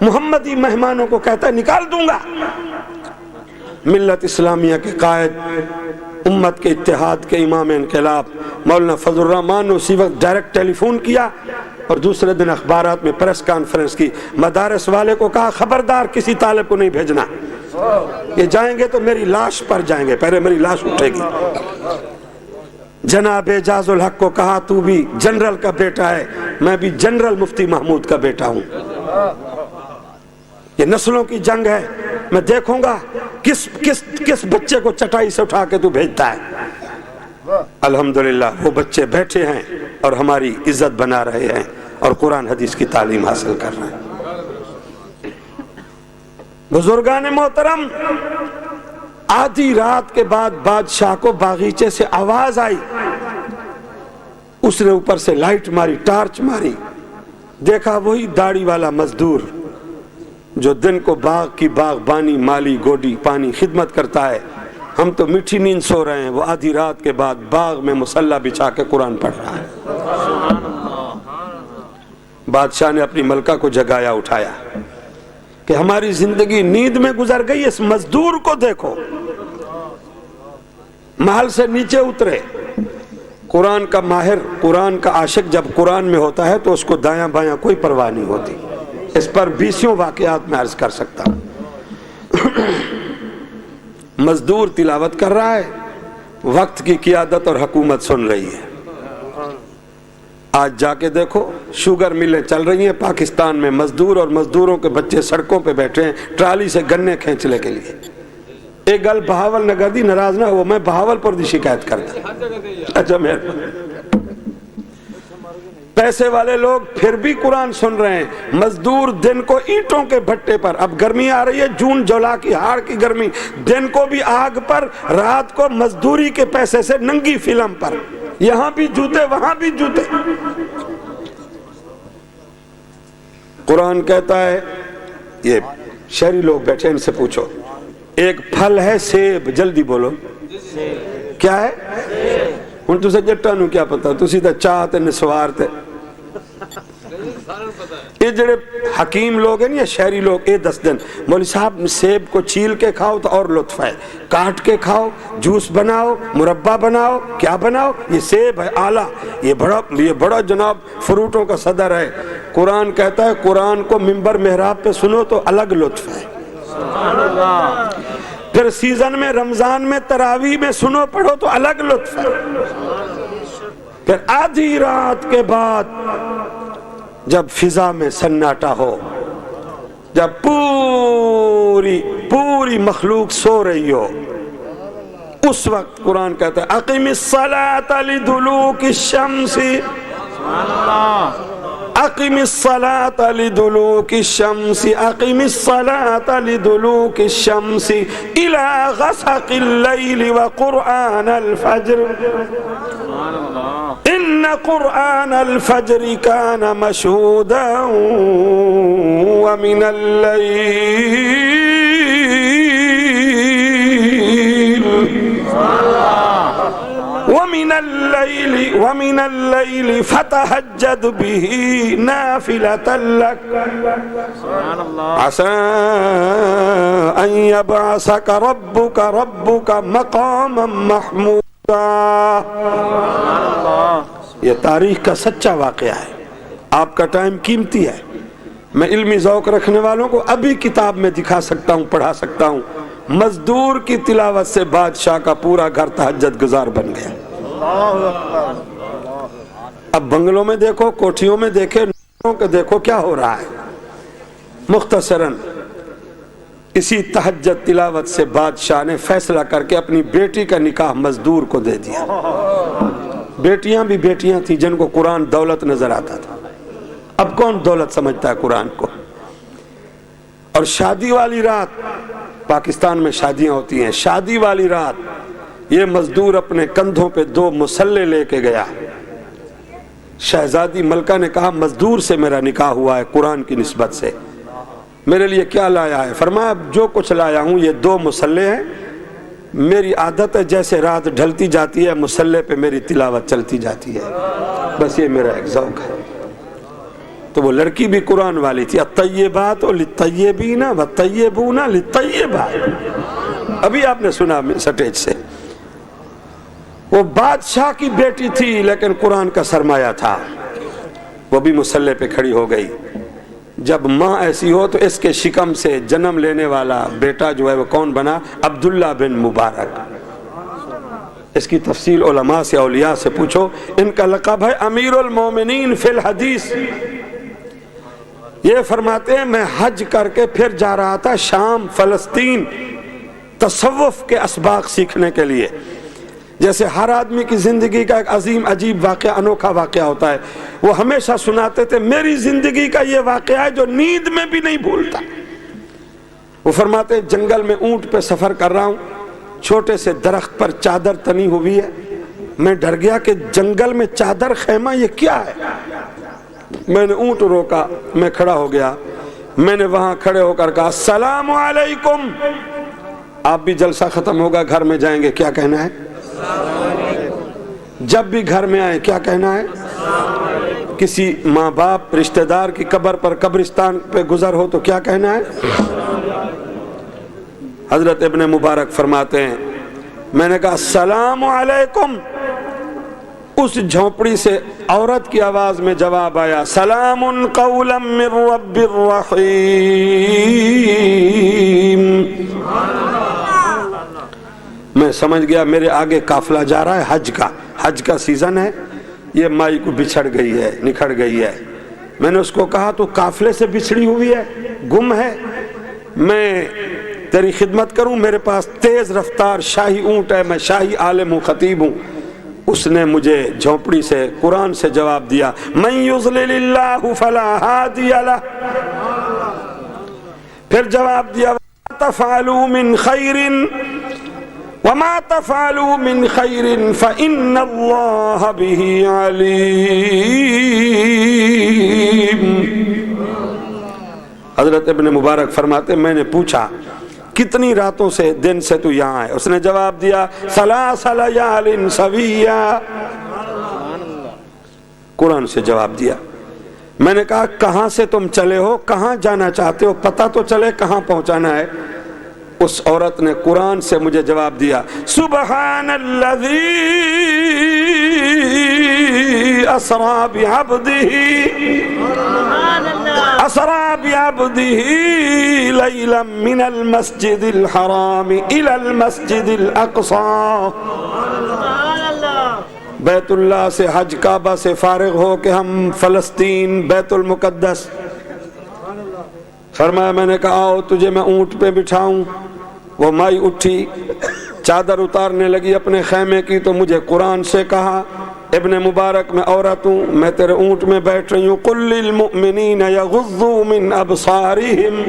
محمدی مہمانوں کو کہتا ہے نکال دوں گا. ملت اسلامیہ کے قائد، امت کے اتحاد کے امام انقلاب مولانا فضل الرحمان نے اسی وقت ڈائریکٹ ٹیلی فون کیا اور دوسرے دن اخبارات میں پریس کانفرنس کی. مدارس والے کو کہا خبردار کسی طالب کو نہیں بھیجنا، یہ جائیں گے تو میری لاش پر جائیں گے، پہلے میری لاش اٹھے گی. جناب اعجاز الحق کو کہا تو بھی جنرل کا بیٹا ہے، میں بھی جنرل مفتی محمود کا بیٹا ہوں. یہ نسلوں کی جنگ ہے، میں دیکھوں گا کس بچے کو چٹائی سے اٹھا کے تو بھیجتا ہے. الحمدللہ وہ بچے بیٹھے ہیں اور ہماری عزت بنا رہے ہیں اور قرآن حدیث کی تعلیم حاصل کر رہے ہیں. بزرگان محترم، آدھی رات کے بعد بادشاہ کو باغیچے سے آواز آئی. اس نے اوپر سے لائٹ ماری، ٹارچ ماری، دیکھا وہی داڑھی والا مزدور جو دن کو باغ کی باغبانی، مالی، گوڈی، پانی خدمت کرتا ہے. ہم تو میٹھی نیند سو رہے ہیں، وہ آدھی رات کے بعد باغ میں مصلی بچھا کے قرآن پڑھ رہا ہے. بادشاہ نے اپنی ملکہ کو جگایا، اٹھایا کہ ہماری زندگی نیند میں گزر گئی، اس مزدور کو دیکھو. محل سے نیچے اترے. قرآن کا ماہر، قرآن کا عاشق جب قرآن میں ہوتا ہے تو اس کو دایاں بایاں کوئی پرواہ نہیں ہوتی. اس پر 20 واقعات میں عرض کر سکتا ہوں. مزدور تلاوت کر رہا ہے، وقت کی قیادت اور حکومت سن رہی ہے. آج جا کے دیکھو شوگر ملیں چل رہی ہیں پاکستان میں، مزدور اور مزدوروں کے بچے سڑکوں پہ بیٹھے ہیں ٹرالی سے گنے کھینچنے کے لیے. ایک گل بہاول نگر دی، ناراض نہ ہو، میں بہاول پر دی شکایت کرتا. اچھا پیسے والے لوگ پھر بھی قرآن سن رہے ہیں. مزدور دن کو اینٹوں کے بھٹے پر، اب گرمی آ رہی ہے، جون جولا کی ہاڑ کی گرمی، دن کو بھی آگ پر، رات کو مزدوری کے پیسے سے ننگی فلم پر، یہاں بھی جوتے وہاں بھی جوتے. قرآن کہتا ہے، یہ شہری لوگ بیٹھے ان سے پوچھو، ایک پھل ہے سیب، جلدی بولو کیا ہے؟ ہن تسے جٹاں نوں کیا پتا، تسی تے چاہ تے نسوار تے. یہ جڑے حکیم لوگ ہیں یا شہری لوگ، یہ دس دن مولوی صاحب سیب کو چھیل کے کھاؤ تو اور لطف ہے، کاٹ کے کھاؤ، جوس بناؤ، مربع بناؤ، کیا بناؤ، یہ سیب ہے اعلیٰ، یہ بڑا جناب فروٹوں کا صدر ہے. قرآن کہتا ہے قرآن کو منبر محراب پہ سنو تو الگ لطف ہے. پھر سیزن میں رمضان میں تراویح میں سنو پڑھو تو الگ لطف ہے. پھر آدھی رات کے بعد جب فضا میں سناٹا ہو، جب پوری مخلوق سو رہی ہو، اس وقت قرآن کہتا ہے اقیم الصلاۃ لدلوک الشمس، اقیم الصلاۃ لدلوک الشمس، اقیم الصلاۃ لدلوک الشمس الی غسق اللیل وقرآن الفجر ان قرآن الفجر کان مشہودا ومن اللیل فتہجد به نافلۃ لک عسى ان یبعثک ربک مقاما محمودا. یہ تاریخ کا سچا واقعہ ہے. آپ کا ٹائم قیمتی ہے. میں علمی ذوق رکھنے والوں کو ابھی کتاب میں دکھا سکتا ہوں، پڑھا سکتا ہوں. مزدور کی تلاوت سے بادشاہ کا پورا گھر تہجد گزار بن گیا. اب بنگلوں میں دیکھو، کوٹھیوں میں دیکھو کیا ہو رہا ہے. مختصراً اسی تہجد تلاوت سے بادشاہ نے فیصلہ کر کے اپنی بیٹی کا نکاح مزدور کو دے دیا. بیٹیاں بھی بیٹیاں تھیں جن کو قرآن دولت نظر آتا تھا. اب کون دولت سمجھتا ہے قرآن کو؟ اور شادی والی رات، پاکستان میں شادیاں ہوتی ہیں، شادی والی رات یہ مزدور اپنے کندھوں پہ 2 مسلے لے کے گیا. شہزادی ملکہ نے کہا مزدور سے میرا نکاح ہوا ہے قرآن کی نسبت سے، میرے لیے کیا لایا ہے؟ فرمایا جو کچھ لایا ہوں یہ 2 مسلے ہیں. میری عادت ہے جیسے رات ڈھلتی جاتی ہے مسلے پہ میری تلاوت چلتی جاتی ہے، بس یہ میرا ایک ذوق ہے. تو وہ لڑکی بھی قرآن والی تھی، الطیبات للطیبین والطیبون للطیبات، ابھی آپ نے سنا سٹیج سے۔ وہ بادشاہ کی بیٹی تھی لیکن قرآن کا سرمایہ تھا، وہ بھی مصلی پہ کھڑی ہو گئی۔ جب ماں ایسی ہو تو اس کے شکم سے جنم لینے والا بیٹا جو ہے وہ کون بنا؟ عبداللہ بن مبارک۔ اس کی تفصیل علماء سے اولیاء سے پوچھو، ان کا لقب ہے امیر المومنین فی الحدیث۔ یہ فرماتے ہیں میں حج کر کے پھر جا رہا تھا شام فلسطین تصوف کے اسباق سیکھنے کے لیے۔ جیسے ہر آدمی کی زندگی کا ایک عظیم عجیب واقعہ، انوکھا واقعہ ہوتا ہے، وہ ہمیشہ سناتے تھے میری زندگی کا یہ واقعہ ہے جو نیند میں بھی نہیں بھولتا۔ وہ فرماتے ہیں جنگل میں اونٹ پہ سفر کر رہا ہوں، چھوٹے سے درخت پر چادر تنی ہوئی ہے، میں ڈر گیا کہ جنگل میں چادر خیمہ یہ کیا ہے۔ میں نے اونٹ روکا، میں کھڑا ہو گیا، میں نے وہاں کھڑے ہو کر کہا السلام علیکم۔ آپ بھی جلسہ ختم ہوگا گھر میں جائیں گے کیا کہنا ہے؟ جب بھی گھر میں آئیں کیا کہنا ہے؟ کسی ماں باپ رشتہ دار کی قبر پر قبرستان پہ گزر ہو تو کیا کہنا ہے؟ حضرت ابن مبارک فرماتے ہیں میں نے کہا السلام علیکم، اس جھونپڑی سے عورت کی آواز میں جواب آیا سلام قولا من رب الرحیم۔ میں سمجھ گیا میرے آگے قافلہ جا رہا ہے حج کا سیزن ہے، یہ مائی کو بچھڑ گئی ہے، نکھڑ گئی ہے۔ میں نے اس کو کہا تو قافلے سے بچھڑی ہوئی ہے، گم ہے، میں تیری خدمت کروں، میرے پاس تیز رفتار شاہی اونٹ ہے، میں شاہی عالم ہوں، خطیب ہوں۔ اس نے مجھے جھونپڑی سے قرآن سے جواب دیا من یضلل اللہ فلا ہادی لہ، پھر جواب دیا وما تفعلوا من خیر وما تفعلوا من خیر فإن اللہ بہ علیم۔ حضرت ابن مبارک فرماتے میں نے پوچھا کتنی راتوں سے دن سے تو یہاں ہے؟ اس نے جواب دیا ثلاث لیال سویہ، قرآن سے جواب دیا۔ میں نے کہا کہاں سے تم چلے ہو، کہاں جانا چاہتے ہو، پتہ تو چلے کہاں پہنچانا ہے۔ اس عورت نے قرآن سے مجھے جواب دیا سبحان الذی اسرا بعبدہ لیلا من المسجد الحرام الى المسجد الاقصی۔ بیت اللہ سے حج کعبہ سے فارغ ہو کے ہم فلسطین بیت المقدس۔ فرمایا میں نے کہا آؤ تجھے میں اونٹ پہ بٹھاؤں۔ وہ مائی اٹھی چادر اتارنے لگی اپنے خیمے کی تو مجھے قرآن سے کہا ابن مبارک میں عورت ہوں، میں تیرے اونٹ میں بیٹھ رہی ہوں، قل للمؤمنین یغضوا من ابصارہم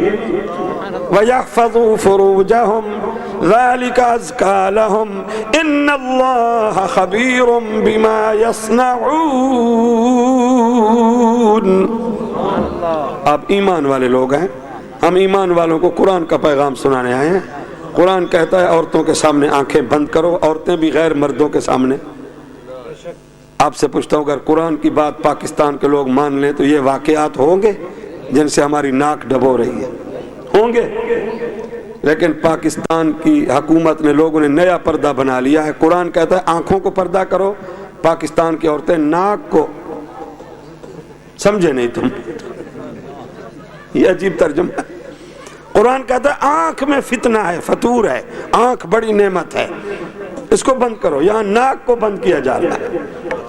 ویحفظوا فروجہم ذالک ازکا لہم ان اللہ خبیر بما یصنعون۔ آپ ایمان والے لوگ ہیں، ہم ایمان والوں کو قرآن کا پیغام سنانے آئے ہیں۔ قرآن کہتا ہے عورتوں کے سامنے آنکھیں بند کرو، عورتیں بھی غیر مردوں کے سامنے۔ آپ سے پوچھتا ہوں اگر قرآن کی بات پاکستان کے لوگ مان لیں تو یہ واقعات ہوں گے جن سے ہماری ناک ڈبو رہی ہے؟ ہوں گے؟ لیکن پاکستان کی حکومت نے لوگوں نے نیا پردہ بنا لیا ہے۔ قرآن کہتا ہے آنکھوں کو پردہ کرو، پاکستان کی عورتیں ناک کو، سمجھے نہیں تم؟ یہ عجیب ترجمہ ہے۔ قرآن کہتا ہے آنکھ میں فتنہ ہے، فطور ہے، آنکھ بڑی نعمت ہے، اس کو بند کرو۔ یہاں ناک کو بند کیا جا رہا ہے،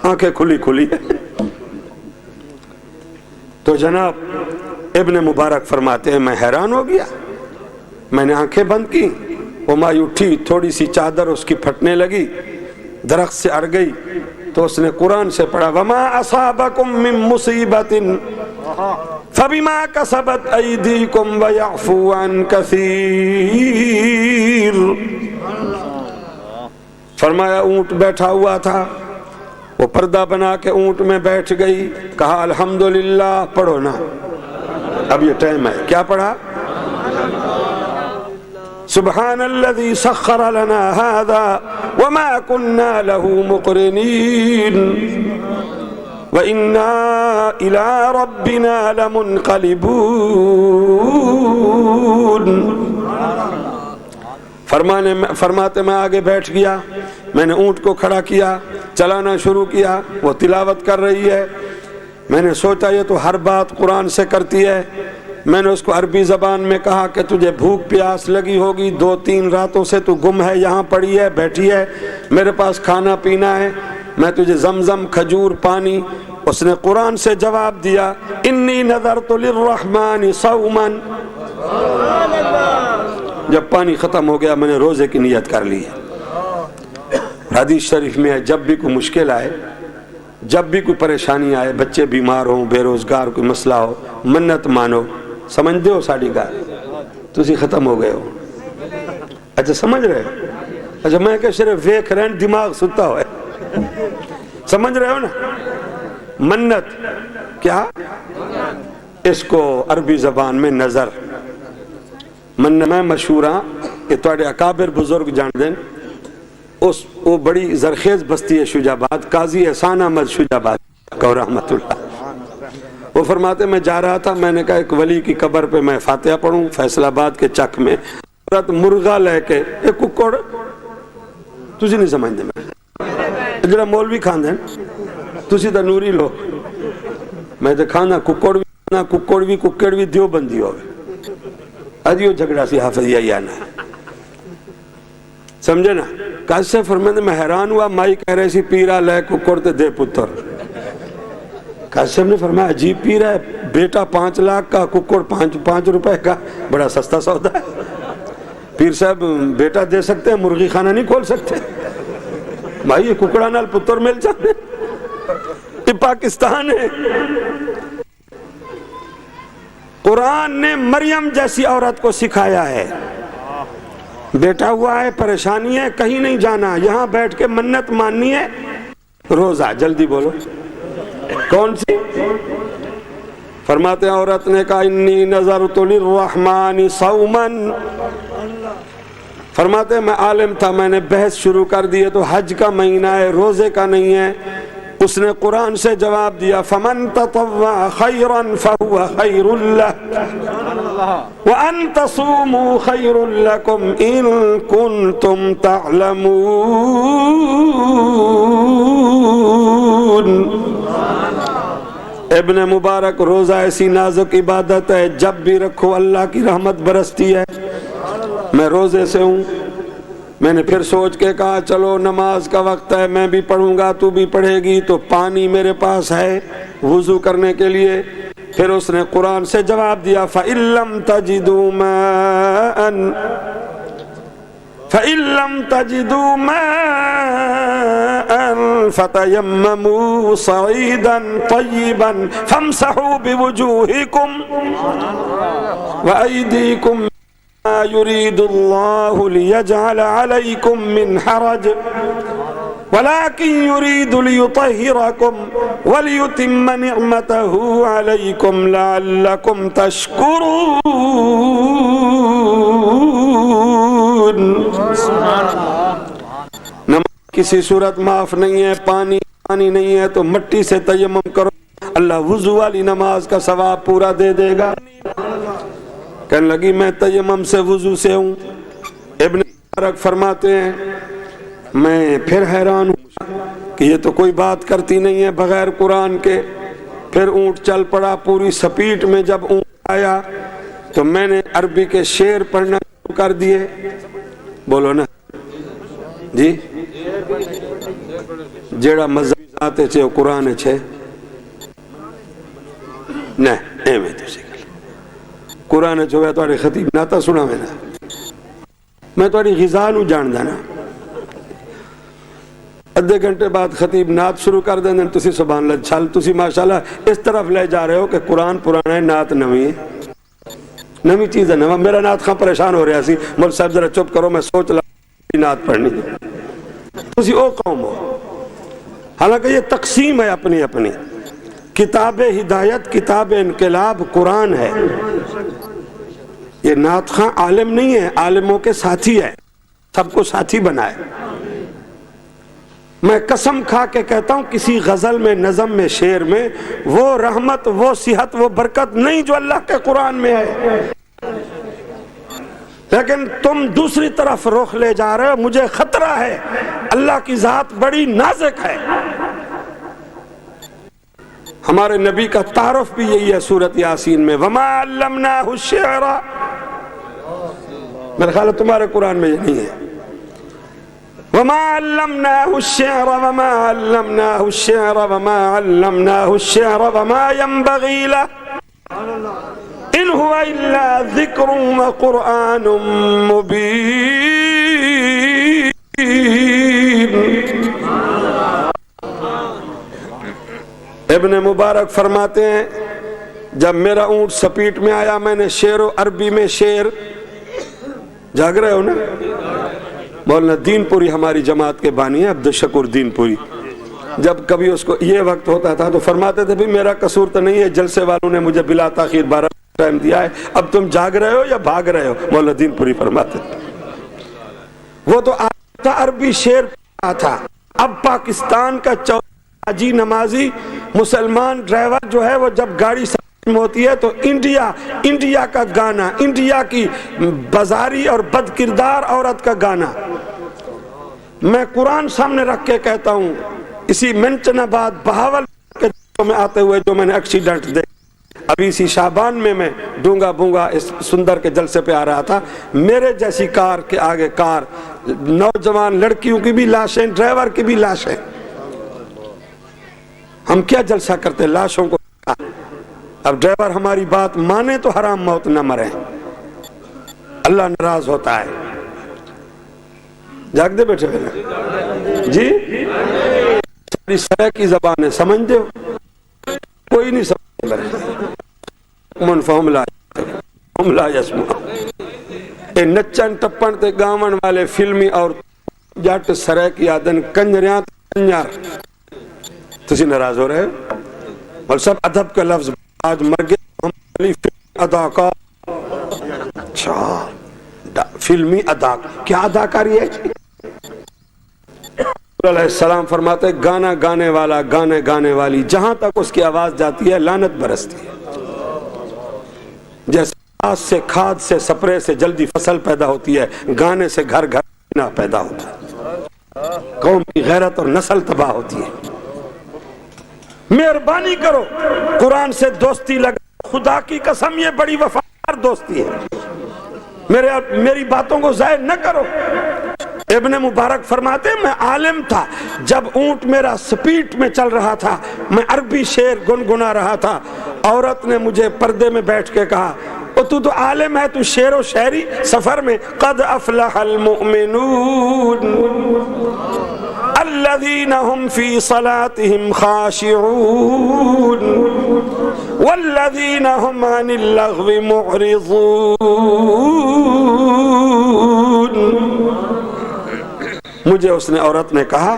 آنکھیں کھلی کھلی ہے۔ تو جناب ابن مبارک فرماتے ہیں میں حیران ہو گیا، میں نے آنکھیں بند کی، وہ مائی اٹھی، تھوڑی سی چادر اس کی پھٹنے لگی، درخت سے اڑ گئی، تو اس نے قرآن سے پڑھا وما اصابکم من مصیبت فبما کسبت ایدیکم ویعفو عن کثیر۔ فرمایا اونٹ بیٹھا ہوا تھا، وہ پردہ بنا کے اونٹ میں بیٹھ گئی، کہا الحمدللہ، پڑھو نا، اب یہ ٹائم ہے، کیا پڑھا؟ سبحان الذی سخر لنا هذا وما كنا له مقرنین۔ وَإِنَّا إِلَىٰ رَبِّنَا لَمُنْقَلِبُونَ۔ فرماتے میں آگے بیٹھ گیا، میں نے اونٹ کو کھڑا کیا، چلانا شروع کیا، وہ تلاوت کر رہی ہے، میں نے سوچا یہ تو ہر بات قرآن سے کرتی ہے۔ میں نے اس کو عربی زبان میں کہا کہ تجھے بھوک پیاس لگی ہوگی، 2-3 راتوں سے تو گم ہے، یہاں پڑی ہے، بیٹھی ہے، میرے پاس کھانا پینا ہے، میں تجھے زمزم، کھجور، پانی۔ اس نے قرآن سے جواب دیا، انی نذرت للرحمن صوما۔ جب پانی ختم ہو گیا میں نے روزے کی نیت کر لی۔ حدیث شریف میں ہے جب بھی کوئی مشکل آئے، جب بھی کوئی پریشانی آئے، بچے بیمار ہوں، بے روزگار کوئی مسئلہ ہو، منت مانو۔ سمجھتے ہو ساڑی گال تسی ختم ہو گئے ہو؟ اچھا سمجھ رہے ہو؟ اچھا میں کہ صرف ویک رہن دماغ ستا ہوئے، سمجھ رہے ہو نا؟ منت کیا؟ اس کو عربی زبان میں نظر من میں مشہور ہاں کہ تواڈے اکابر بزرگ جان دیں، وہ بڑی زرخیز بستی ہے شجاباد، قاضی احسان احمد شجاباد کو رحمت اللہ، وہ فرماتے میں جا رہا تھا، میں نے کہا ایک ولی کی قبر پہ میں فاتحہ پڑھوں، فیصل آباد کے چک میں عورت مرغا لے کے ایک ککڑ، تسی نہیں سمجھتے میں جڑا مولوی کھان دیں تسی تا نوری لو، میں تو کھانا ککڑ بھی دیو بندی ہوئے، ادیو جھگڑا سی حافظیہ یا نا، سمجھے نا؟ قاضی سے فرماتے میں حیران ہوا، مائی کہہ رہے سی پیرا لے ککڑ تے دے پتر۔ قاضی صاحب نے فرمایا عجیب پیر ہے، بیٹا 5 لاکھ کا، ککڑ 5 روپے کا، بڑا سستا سودا ہے۔ پیر صاحب بیٹا دے سکتے ہیں، مرغی خانہ نہیں کھول سکتے؟ بھائی یہ ککڑا نال پتر مل جاتے، یہ پاکستان ہے۔ قرآن نے مریم جیسی عورت کو سکھایا ہے، بیٹا ہوا ہے، پریشانی ہے، کہیں نہیں جانا، یہاں بیٹھ کے منت ماننی ہے، روزہ، جلدی بولو کون سی؟ فرماتے ہیں عورت نے کہا انی نذرت للرحمن صوما، فرماتے ہیں میں عالم تھا، میں نے بحث شروع کر دی تو حج کا مہینہ ہے، روزے کا نہیں ہے۔ اس نے قرآن سے جواب دیا فمن تطوع خیرا فهو خیر له وان تصوموا خیر لکم ان کنتم تعلمون۔ ابن مبارک روزہ ایسی نازک عبادت ہے، جب بھی رکھو اللہ کی رحمت برستی ہے۔ میں روزے سے ہوں، میں نے پھر سوچ کے کہا چلو نماز کا وقت ہے، میں بھی پڑھوں گا، تو بھی پڑھے گی، تو پانی میرے پاس ہے وضو کرنے کے لیے۔ پھر اس نے قرآن سے جواب دیا فَإِن لَمْ تَجِدُوا مَاءً فَتَيَمَّمُوا صَعِيدًا طَيِّبًا فَامْسَحُوا بِوُجُوهِكُمْ وَأَيْدِيكُمْ مَا يُرِيدُ اللَّهُ لِيَجْعَلَ عَلَيْكُمْ مِنْ حَرَجٍ وَلَكِنْ يُرِيدُ لِيُطَهِّرَكُمْ وَلِيُتِمَّ نِعْمَتَهُ عَلَيْكُمْ لَعَلَّكُمْ تَشْكُرُونَ۔ نماز کسی صورت معاف نہیں ہے، پانی نہیں ہے تو مٹی سے تیمم کرو، اللہ وضو والی نماز کا ثواب پورا دے دے گا۔ کہنے لگی میں تیمم سے وضو سے ہوں۔ ابن مبارک فرماتے ہیں میں پھر حیران ہوں کہ یہ تو کوئی بات کرتی نہیں ہے بغیر قرآن کے۔ پھر اونٹ چل پڑا پوری سپیٹ میں، جب اونٹ آیا تو میں نے عربی کے شعر پڑھنا شروع کر دیے، بولو نا جی، جیڑا مذہب آتے چھے قرآن چھے نہیں ایویں تو سی قرآن چھوئے تو خطیب ناتا سنا میں تو غذا نو جان دینا، ادھے گھنٹے بعد خطیب نعت شروع کر دیں تسی سبحان اللہ چھل، تسی ماشاءاللہ اس طرف لے جا رہے ہو کہ قرآن پرانا ہے، نعت نوی ہے، نوی چیز ہے۔ میرا نعت خاں پریشان ہو رہا سی، مول صاحب ذرا چپ کرو میں سوچ لگا نعت پڑھنی، تسی او قوم ہو۔ حالانکہ یہ تقسیم ہے اپنی اپنی، کتاب ہدایت کتاب انقلاب قرآن ہے۔ یہ نعت خاں عالم نہیں ہے، عالموں کے ساتھی ہے، سب کو ساتھی بنائے۔ میں قسم کھا کے کہتا ہوں کسی غزل میں، نظم میں، شعر میں وہ رحمت، وہ صحت، وہ برکت نہیں جو اللہ کے قرآن میں ہے. لیکن تم دوسری طرف رخ لے جا رہے ہو. مجھے خطرہ ہے، اللہ کی ذات بڑی نازک ہے. ہمارے نبی کا تعارف بھی یہی ہے سورۃ یاسین میں، وَمَا عَلَّمْنَاهُ الشِّعْرَ. میرے خیال ہے تمہارے قرآن میں یہ نہیں ہے. وَمَا عَلَّمْنَاهُ الشِّعْرَ وَمَا عَلَّمْنَاهُ الشِّعْرَ وَمَا عَلَّمْنَاهُ الشِّعْرَ وَمَا يَنبَغِي لَهُ إِنْ هُوَ إِلَّا ذِكْرٌ وَقُرْآنٌ مُبِينٌ. ابن مبارک فرماتے ہیں جب میرا اونٹ سپیٹ میں آیا میں نے شعر و عربی میں شعر. جاگ رہے ہو نا؟ مولانا دین پوری ہماری جماعت کے بانی ہیں، عبدالشکور دین پوری. جب کبھی اس کو یہ وقت ہوتا تھا تو فرماتے تھے بھی میرا قصور تو نہیں ہے، جلسے والوں نے مجھے بلا تاخیر 12 ٹائم دیا ہے، اب تم جاگ رہے ہو یا بھاگ رہے ہو. مولانا دین پوری فرماتے تھے وہ تو آتا عربی شعر تھا. اب پاکستان کا حاجی نمازی مسلمان ڈرائیور جو ہے وہ جب گاڑی میں ہوتی ہے تو انڈیا کا گانا، انڈیا کی بازاری اور بد کردار عورت کا گانا. میں قرآن سامنے رکھ کے کہتا ہوں اسی منچن آباد بہاول کے میں آتے ہوئے جو میں نے ایکسیڈنٹ دیکھا ابھی اسی شعبان میں ڈونگا بونگا اس سندر کے جلسے پہ آ رہا تھا، میرے جیسی کار کے آگے کار، نوجوان لڑکیوں کی بھی لاشیں، ڈرائیور کی بھی لاشیں. ہم کیا جلسہ کرتے لاشوں کو. اب ڈرائیور ہماری بات مانے تو حرام موت نہ مرے، اللہ ناراض ہوتا ہے. جاگ دے بیٹھے ہوئے جی ساری سرے کی زبان ہے، سمجھ دے کوئی نہیں سمجھ من فہم لا یسمع. اے نچن ٹپن تے گاون والے فلمی اور جٹ سرے کی آدن کنجریاں کنجر تسی ناراض ہو رہے اور سب ادب کا لفظ آج مر گئے. ہم اداکار اچھا فلمی کیا اداکاری ہے. علیہ السلام فرماتے گانا گانے والا گانے گانے والی جہاں تک اس کی آواز جاتی ہے لعنت برستی ہے. جیسے آس سے کھاد سے سپرے سے جلدی فصل پیدا ہوتی ہے، گانے سے گھر گھر نہ پیدا ہوتا ہے، قوم کی غیرت اور نسل تباہ ہوتی ہے. مہربانی کرو قرآن سے دوستی لگا، خدا کی قسم یہ بڑی وفادار دوستی ہے. میری باتوں کو ضائع نہ کرو. ابن مبارک فرماتے میں عالم تھا، جب اونٹ میرا سپیٹ میں چل رہا تھا میں عربی شعر گنگنا رہا تھا. عورت نے مجھے پردے میں بیٹھ کے کہا تو عالم ہے، تو شعر و شاعری سفر میں قد افلح المؤمنون الذين هم في صلاتهم خاشعون والذين هم عن اللغو معرضون. مجھے اس نے عورت نے کہا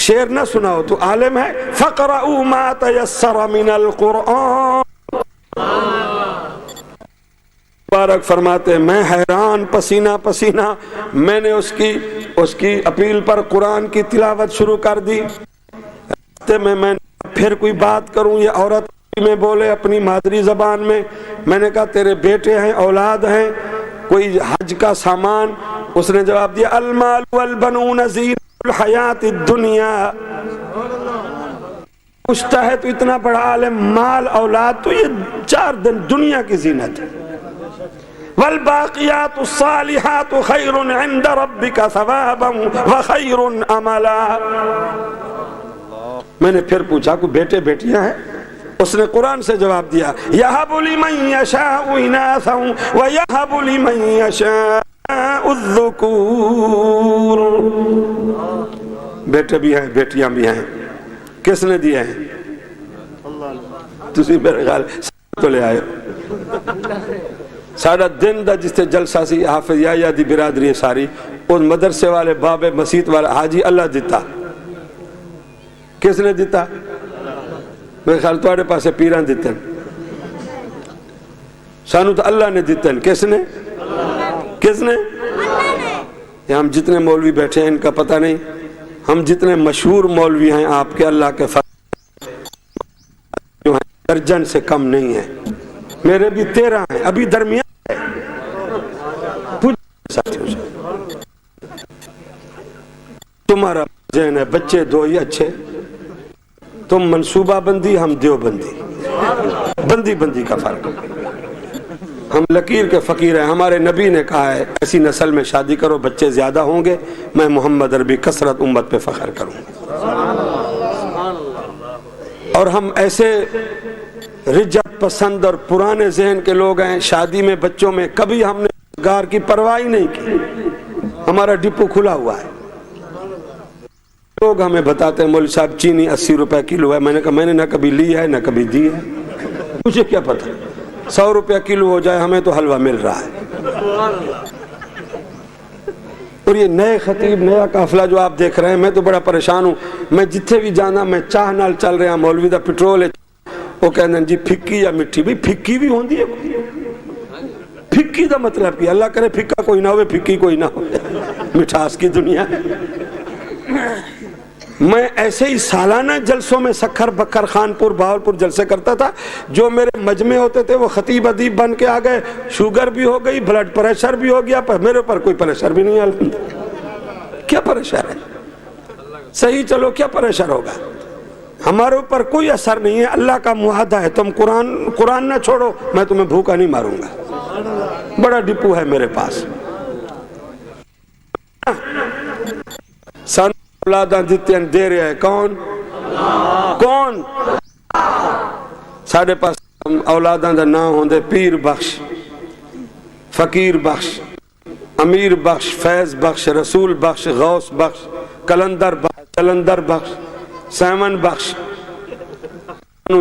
شعر نہ سناؤ، تو عالم ہے، فقرؤوا ما تيسر من القرآن. مبارک فرماتے میں حیران پسینہ پسینہ میں نے اس کی اپیل پر قرآن کی تلاوت شروع کر دی. میں پھر کوئی بات کروں یہ عورت میں بولے اپنی مادری زبان میں نے کہا تیرے بیٹے ہیں، اولاد ہیں، کوئی حج کا سامان. اس نے جواب دیا المال والبنون زینۃ الحیات الدنیا. پوچھتا ہے تو اتنا بڑا عالم، مال اولاد تو یہ 4 دن دنیا کی زینت ہے. والباقیات الصالحات خیر عند ربک ثوابا وخیر عملا. میں نے پھر پوچھا کوئی بیٹے بیٹیاں ہیں؟ اس نے قرآن سے جواب دیا یہب لمن یشاء اناثا ویہب لمن یشاء الذکور. بیٹے بھی ہیں بیٹیاں بھی ہیں. کس نے دیے ہیں؟ تسی میرے خیال تو لے آئے. ساڑھا دن دا جس سے جلسہ سی حافظ یا دی برادری ساری اس مدرسے والے بابے مسیت والے حاجی اللہ دیتا. کس نے دیتا؟ میرے خیال تواڈے پاسے پیران دیتے ہیں، سانو تو اللہ نے دیتے ہیں. کس نے؟ کس نے؟ ہم جتنے مولوی بیٹھے ہیں ان کا پتہ نہیں. ہم جتنے مشہور مولوی ہیں آپ کے اللہ کے فضل جو ہیں درجن سے کم نہیں ہیں. میرے بھی 13 ہیں, ابھی درمیان ہے. ساتھیوں سے تمہارا ذہن ہے بچے 2 ہی اچھے, تم منصوبہ بندی, ہم دیوبندی. بندی کا فرق. ہم لکیر کے فقیر ہیں. ہمارے نبی نے کہا ہے ایسی نسل میں شادی کرو بچے زیادہ ہوں گے, میں محمد عربی کثرت امت پہ فخر کروں گا. اور ہم ایسے رجت پسند اور پرانے ذہن کے لوگ ہیں, شادی میں بچوں میں کبھی ہم نے روزگار کی پرواہ نہیں کی. ہمارا ڈپو کھلا ہوا ہے. لوگ ہمیں بتاتے ہیں مولوی صاحب چینی 80 روپے کلو ہے. میں نے کہا میں نے نہ کبھی لی ہے نہ کبھی دی ہے, مجھے کیا پتہ. 100 روپے کلو ہو جائے, ہمیں تو حلوہ مل رہا ہے. اور یہ نئے خطیب, نیا قافلہ جو آپ دیکھ رہے ہیں, میں تو بڑا پریشان ہوں. میں جتھے بھی جانا میں چاہ نال چل رہا مولوی دا پٹرول ہے, وہ کہتے ہیں جی پھکی یا مٹھی. بھئی پھکی بھی ہوندی ہے. پھکی دا مطلب کی اللہ کرے پھکا کوئی نہ ہوئے, پھکی کوئی نہ ہوئے. مٹھاس کی دنیا ہے. میں ایسے ہی سالانہ جلسوں میں سکھر بکھر خانپور بہاولپور جلسے کرتا تھا. جو میرے مجمع ہوتے تھے وہ خطیب ادیب بن کے آ گئے. شوگر بھی ہو گئی, بلڈ پریشر بھی ہو گیا, پر میرے اوپر کوئی پریشر بھی نہیں ہے. الحمدللہ. کیا پریشر ہے؟ صحیح چلو, کیا پریشر ہوگا؟ ہمارے اوپر کوئی اثر نہیں ہے. اللہ کا معاہدہ ہے, تم قرآن نہ چھوڑو, میں تمہیں بھوکا نہیں ماروں گا. بڑا ڈپو ہے میرے پاس. اولاداں دیتے ہیں, دے رہے ہیں کون؟ کون؟ ساڑھے پاس اولاداں دا نام ہوندے پیر بخش, فقیر بخش, امیر بخش, فیض بخش, رسول بخش, غوث بخش, کلندر بخش, چلندر بخش, سیمن بخش.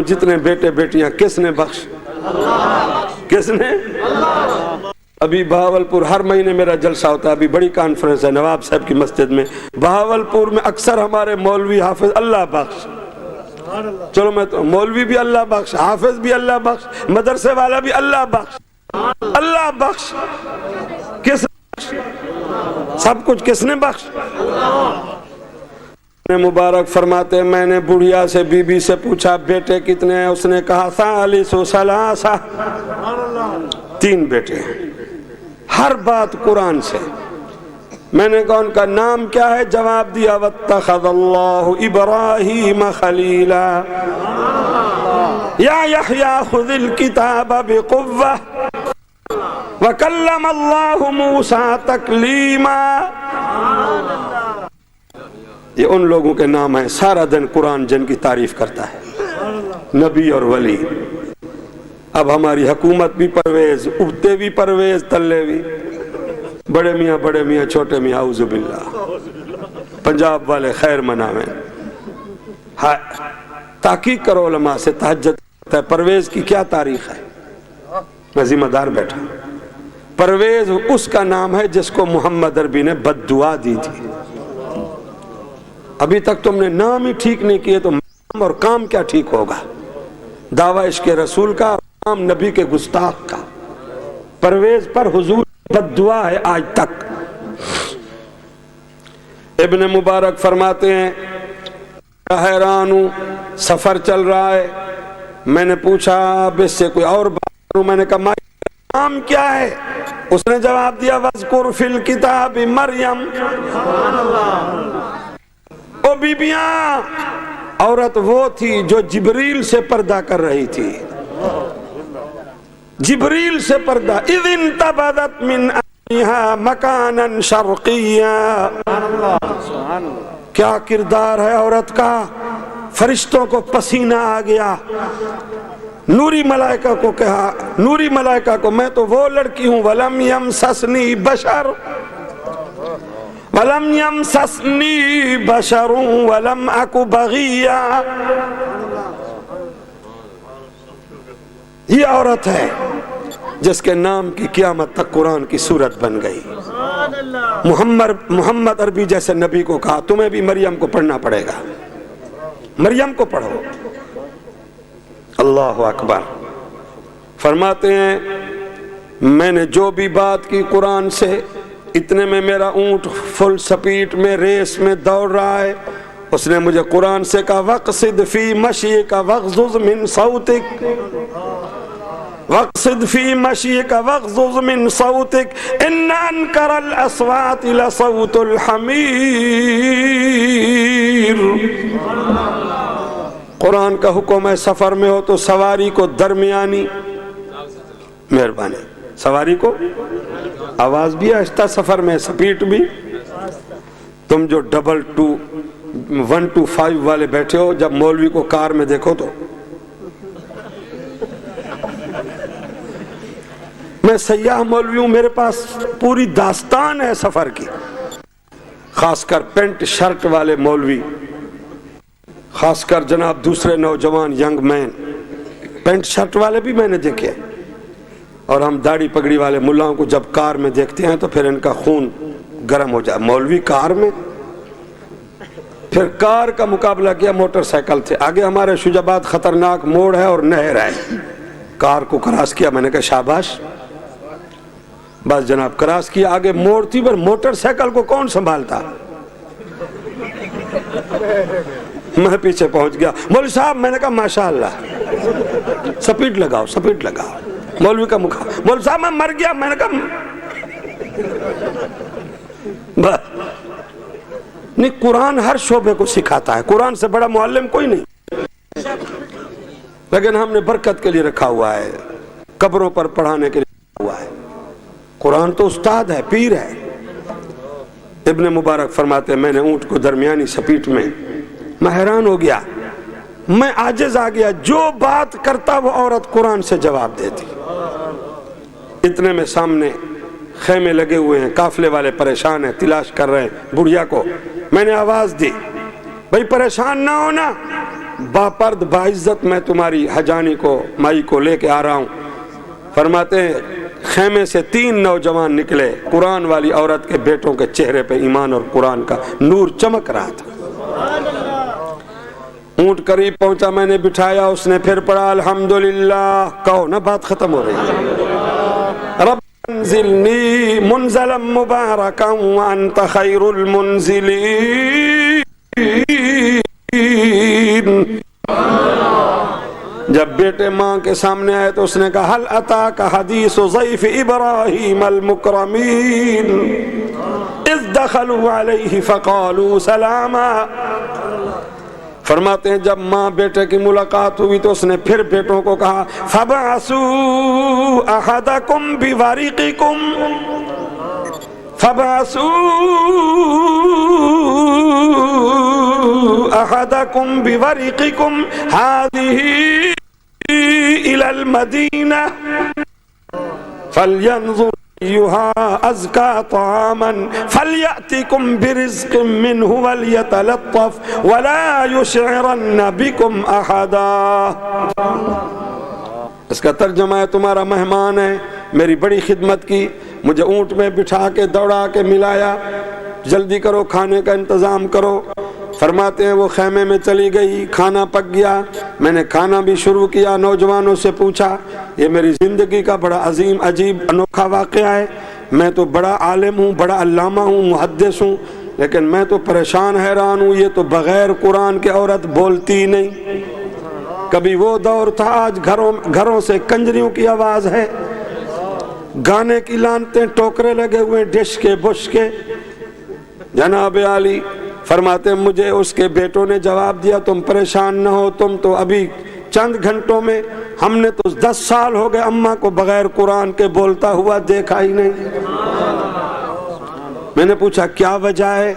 جتنے بیٹے بیٹیاں کس نے بخش؟ کس نے؟ ابھی بہاولپور ہر مہینے میرا جلسہ ہوتا ہے. ابھی بڑی کانفرنس ہے نواب صاحب کی مسجد میں. بہاولپور میں اکثر ہمارے مولوی حافظ اللہ بخش. چلو میں تو مولوی بھی اللہ بخش, حافظ بھی اللہ بخش, مدرسے والا بھی اللہ بخش. اللہ بخش کس بخش؟ سب کچھ کس نے بخش؟ مبارک فرماتے ہیں میں نے بڑھیا سے بی بی سے پوچھا بیٹے کتنے ہیں؟ اس نے کہا ثالث ثلاثہ, 3 بیٹے ہیں. ہر بات قرآن سے. میں نے کہا ان کا نام کیا ہے؟ جواب دیا واتخذ اللہ ابراہیم خلیلا یا یحییٰ خذ الکتاب بقوہ وکلم اللہ موسیٰ تکلیما. یہ ان لوگوں کے نام ہیں. سارا دن قرآن جن کی تعریف کرتا ہے, نبی اور ولی. اب ہماری حکومت بھی پرویز, اگتے بھی پرویز, تلے بھی بڑے میاں چھوٹے میاں, اعوذ باللہ. پنجاب والے خیر مناویں. تحقیق کرو علماء سے. تہجد پرویز کی کیا تاریخ ہے؟ میں ذمہ دار بیٹھا. پرویز اس کا نام ہے جس کو محمد عربی نے بد دعا دی تھی. ابھی تک تم نے نام ہی ٹھیک نہیں کیے تو نام اور کام کیا ٹھیک ہوگا؟ دعویٰ عشق رسول کا, نام نبی کے گستاخ کا. پرویز پر حضور بد دعا ہے آج تک. ابن مبارک فرماتے ہیں حیران ہوں, سفر چل رہا ہے, میں نے پوچھا اب اس سے کوئی اور بات کروں. میں نے کہا مائی نام کیا ہے؟ اس نے جواب دیا وَاذْكُرْ فِي الْكِتَابِ مریم. او بیبیاں, عورت وہ تھی جو جبریل سے پردہ کر رہی تھی. جبریل سے پردہ. اِذْ انْتَبَذَتْ مِنْ أَهْلِهَا مَكَانًا شَرْقِيًّا. کیا کردار ہے عورت کا. فرشتوں کو پسینہ آ گیا. نوری ملائکہ کو کہا, نوری ملائکہ کو میں تو وہ لڑکی ہوں. وَلَمْ يَمْسَسْنِي بَشَرٌ وَلَمْ يَمْسَسْنِي بَشَرٌ وَلَمْ أَكُ بَغِيًّا. یہ عورت ہے جس کے نام کی قیامت تک قرآن کی صورت بن گئی. محمد عربی جیسے نبی کو کہا تمہیں بھی مریم کو پڑھنا پڑے گا, مریم کو پڑھو. اللہ اکبر. فرماتے ہیں میں نے جو بھی بات کی قرآن سے اتنے میں میرا اونٹ فل سپیٹ میں ریس میں دوڑ رہا ہے. اس نے مجھے قرآن سے کہا وقصد فی مشیک وغضض من صوتک، وقصد فی مشیک وغضض من صوتک ان انکر الاصوات لصوت الحمیر. قرآن کا حکم ہے سفر میں ہو تو سواری کو درمیانی، مہربانی سواری کو آواز بھی آہستہ، سفر میں سپیڈ بھی. تم جو 125 والے بیٹھے ہو، جب مولوی کو کار میں دیکھو تو میں سیاح مولوی ہوں، میرے پاس پوری داستان ہے سفر کی. خاص کر پینٹ شرٹ والے مولوی، خاص کر جناب دوسرے نوجوان ینگ مین پینٹ شرٹ والے بھی میں نے دیکھے. اور ہم داڑھی پگڑی والے ملاؤں کو جب کار میں دیکھتے ہیں تو پھر ان کا خون گرم ہو جائے. مولوی کار میں، پھر کار کا مقابلہ کیا موٹر سائیکل تھے. آگے ہمارے شجاباد خطرناک موڑ ہے اور نہر ہے، کار کو کراس کیا، میں نے کہا شاباش، بس جناب کراس کیا. آگے موڑ تھی پر موٹر سائیکل کو کون سنبھالتا، میں پیچھے پہنچ گیا. مولوی صاحب، میں نے کہا ماشاءاللہ، سپیڈ لگاؤ سپیڈ لگاؤ. مولوی کا مکھا، مولوی صاحب میں مر گیا. میں نے کہا بس نہیں، قرآن ہر شعبے کو سکھاتا ہے، قرآن سے بڑا معلم کوئی نہیں. لیکن ہم نے برکت کے لیے رکھا ہوا ہے، قبروں پر پڑھانے کے لیے رکھا ہوا ہے. قرآن تو استاد ہے، پیر ہے. ابن مبارک فرماتے ہیں میں نے اونٹ کو درمیانی سپیٹ میں حیران ہو گیا، میں عاجز آ گیا، جو بات کرتا وہ عورت قرآن سے جواب دیتی. اتنے میں سامنے خیمے لگے ہوئے ہیں، قافلے والے پریشان ہیں، تلاش کر رہے ہیں بڑھیا کو. میں نے آواز دی، بھائی پریشان نہ ہونا، باپرد باعزت میں تمہاری حجانی کو مائی کو لے کے آ رہا ہوں. فرماتے ہیں خیمے سے 3 نوجوان نکلے، قرآن والی عورت کے بیٹوں کے چہرے پہ ایمان اور قرآن کا نور چمک رہا تھا. اونٹ قریب پہنچا، میں نے بٹھایا، اس نے پھر پڑھا الحمدللہ. کہو نا بات ختم ہو رہی ہے. رب انزلنی منزلا مبارکا وانت خیر المنزلین. جب بیٹے ماں کے سامنے آئے تو اس نے کہا هل اتاک حدیث ضیف ابراہیم المکرمین اذ دخلوا علیہ فقالوا سلاما. فرماتے ہیں جب ماں بیٹے کی ملاقات ہوئی تو اس نے پھر بیٹوں کو کہا فَبَعَثُوا أَحَدَكُمْ بِوَرِقِكُمْ هَذِهِ إِلَى الْمَدِينَةِ فَلْيَنْظُرْ أيها أزكى طعاما فليأتكم برزق منه وليتلطف ولا يشعرن بكم أحدا. اس کا ترجمہ ہے تمہارا مہمان ہے، میری بڑی خدمت کی، مجھے اونٹ میں بٹھا کے دوڑا کے ملایا، جلدی کرو کھانے کا انتظام کرو. فرماتے ہیں وہ خیمے میں چلی گئی، کھانا پک گیا، میں نے کھانا بھی شروع کیا. نوجوانوں سے پوچھا، یہ میری زندگی کا بڑا عظیم عجیب انوکھا واقعہ ہے، میں تو بڑا عالم ہوں، بڑا علامہ ہوں، محدث ہوں، لیکن میں تو پریشان حیران ہوں، یہ تو بغیر قرآن کے عورت بولتی نہیں. کبھی وہ دور تھا، آج گھروں سے کنجریوں کی آواز ہے، گانے کی لانتیں، ٹوکرے لگے ہوئے ڈش کے بش کے. جناب عالی فرماتے ہیں مجھے اس کے بیٹوں نے جواب دیا تم پریشان نہ ہو، تم تو ابھی چند گھنٹوں میں، ہم نے تو 10 سال ہو گئے اماں کو بغیر قرآن کے بولتا ہوا دیکھا ہی نہیں. میں نے پوچھا کیا وجہ ہے؟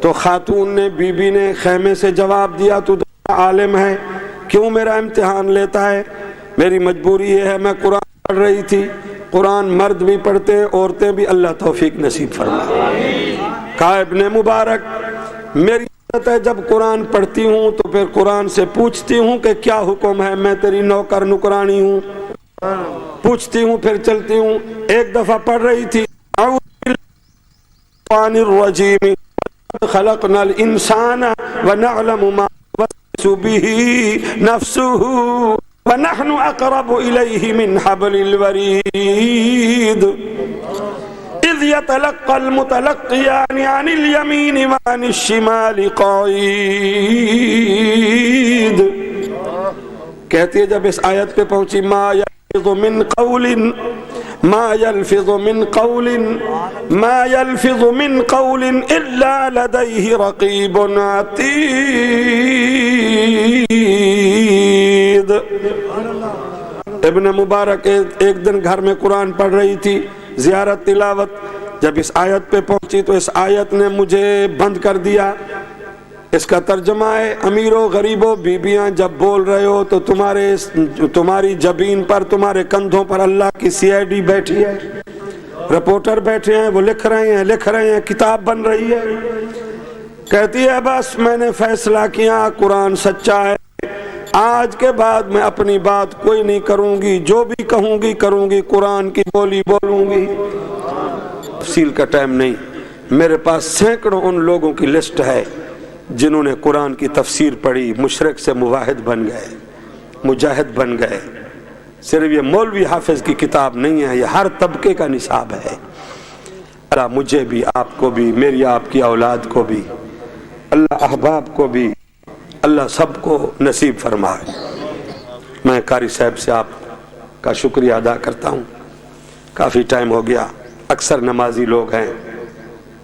تو خاتون نے، بی بی نے خیمے سے جواب دیا تو عالم ہے، کیوں میرا امتحان لیتا ہے؟ میری مجبوری یہ ہے، میں قرآن پڑھ رہی تھی، قرآن مرد بھی پڑھتے ہیں، عورتیں بھی، اللہ توفیق نصیب فرمائے. کہا ابن مبارک میری عادت ہے جب قرآن پڑھتی ہوں تو پھر قرآن سے پوچھتی ہوں کہ کیا حکم ہے، میں تیری نوکر نکرانی ہوں، پوچھتی ہوں پھر چلتی ہوں. ایک دفعہ پڑھ رہی تھی الرجیم خلقنا الانسان ونعلم ما يوسوس به نفسه ونحن اقرب الیہ من حبل الورید اذ إذ يتلقى المتلقيان عن اليمين وعن الشمال قعيد. کہتی ہے جب اس آیت پہ پہنچی ما يلفظ من قول ما يلفظ من قول ما يلفظ من قول إلا لديه رقيب عتيد. ابن مبارک ایک دن گھر میں قرآن پڑھ رہی تھی، زیارت تلاوت. جب اس آیت پہ پہنچی تو اس آیت نے مجھے بند کر دیا. اس کا ترجمہ ہے امیروں غریبوں بیبیاں جب بول رہے ہو تو تمہاری جبین پر تمہارے کندھوں پر اللہ کی سی آئی ڈی بیٹھی ہے، رپورٹر بیٹھے ہیں، وہ لکھ رہے ہیں، کتاب بن رہی ہے. کہتی ہے بس میں نے فیصلہ کیا قرآن سچا ہے، آج کے بعد میں اپنی بات کوئی نہیں کروں گی، جو بھی کہوں گی کروں گی، قرآن کی بولی بولوں گی. تفصیل کا ٹائم نہیں، میرے پاس سینکڑوں ان لوگوں کی لسٹ ہے جنہوں نے قرآن کی تفسیر پڑھی، مشرک سے مواحد بن گئے، مجاہد بن گئے. صرف یہ مولوی حافظ کی کتاب نہیں ہے، یہ ہر طبقے کا نصاب ہے. اللہ مجھے بھی، آپ کو بھی، میری آپ کی اولاد کو بھی، اللہ احباب کو بھی، اللہ سب کو نصیب فرمائے. میں قاری صاحب سے آپ کا شکریہ ادا کرتا ہوں. کافی ٹائم ہو گیا، اکثر نمازی لوگ ہیں،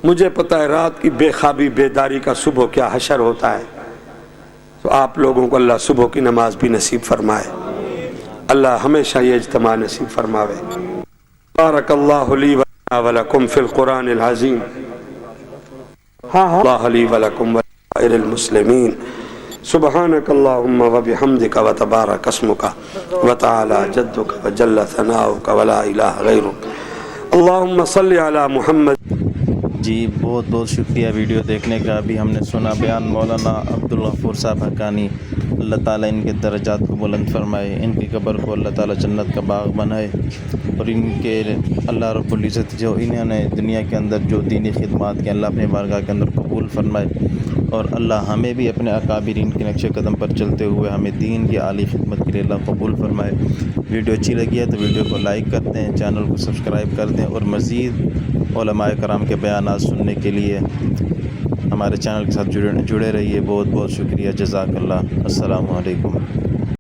مجھے پتہ ہے رات کی بے خوابی بیداری کا صبح کیا حشر ہوتا ہے. تو آپ لوگوں کو اللہ صبح کی نماز بھی نصیب فرمائے، اللہ ہمیشہ یہ اجتماع نصیب فرماوے. بارک اللہ لی ولکم فی القرآن العظیم. اللہ لی ولکم ولسائر المسلمین. سبحانک اللہم وبحمدک وتبارک اسمک وتعالی جدک وجل ثناؤک ولا الہ غیرک. اللہم صلی علی محمد. جی بہت بہت شکریہ ویڈیو دیکھنے کا. ابھی ہم نے سنا بیان مولانا عبدالغفور صاحب حقانی، اللہ تعالیٰ ان کے درجات کو بلند فرمائے، ان کی قبر کو اللہ تعالیٰ جنت کا باغ بنائے، اور ان کے اللہ رب العزت جو انہوں نے دنیا کے اندر جو دینی خدمات کے اللہ اپنے بارگاہ کے اندر قبول فرمائے، اور اللہ ہمیں بھی اپنے اکابرین کے نقش قدم پر چلتے ہوئے ہمیں دین کی عالی خدمت کے لیے اللہ قبول فرمائے. ویڈیو اچھی لگی ہے تو ویڈیو کو لائک کر دیں، چینل کو سبسکرائب کر دیں، اور مزید علماء کرام کے بیانات سننے کے لیے ہمارے چینل کے ساتھ جڑے رہیے. بہت بہت شکریہ. جزاک اللہ. السلام علیکم.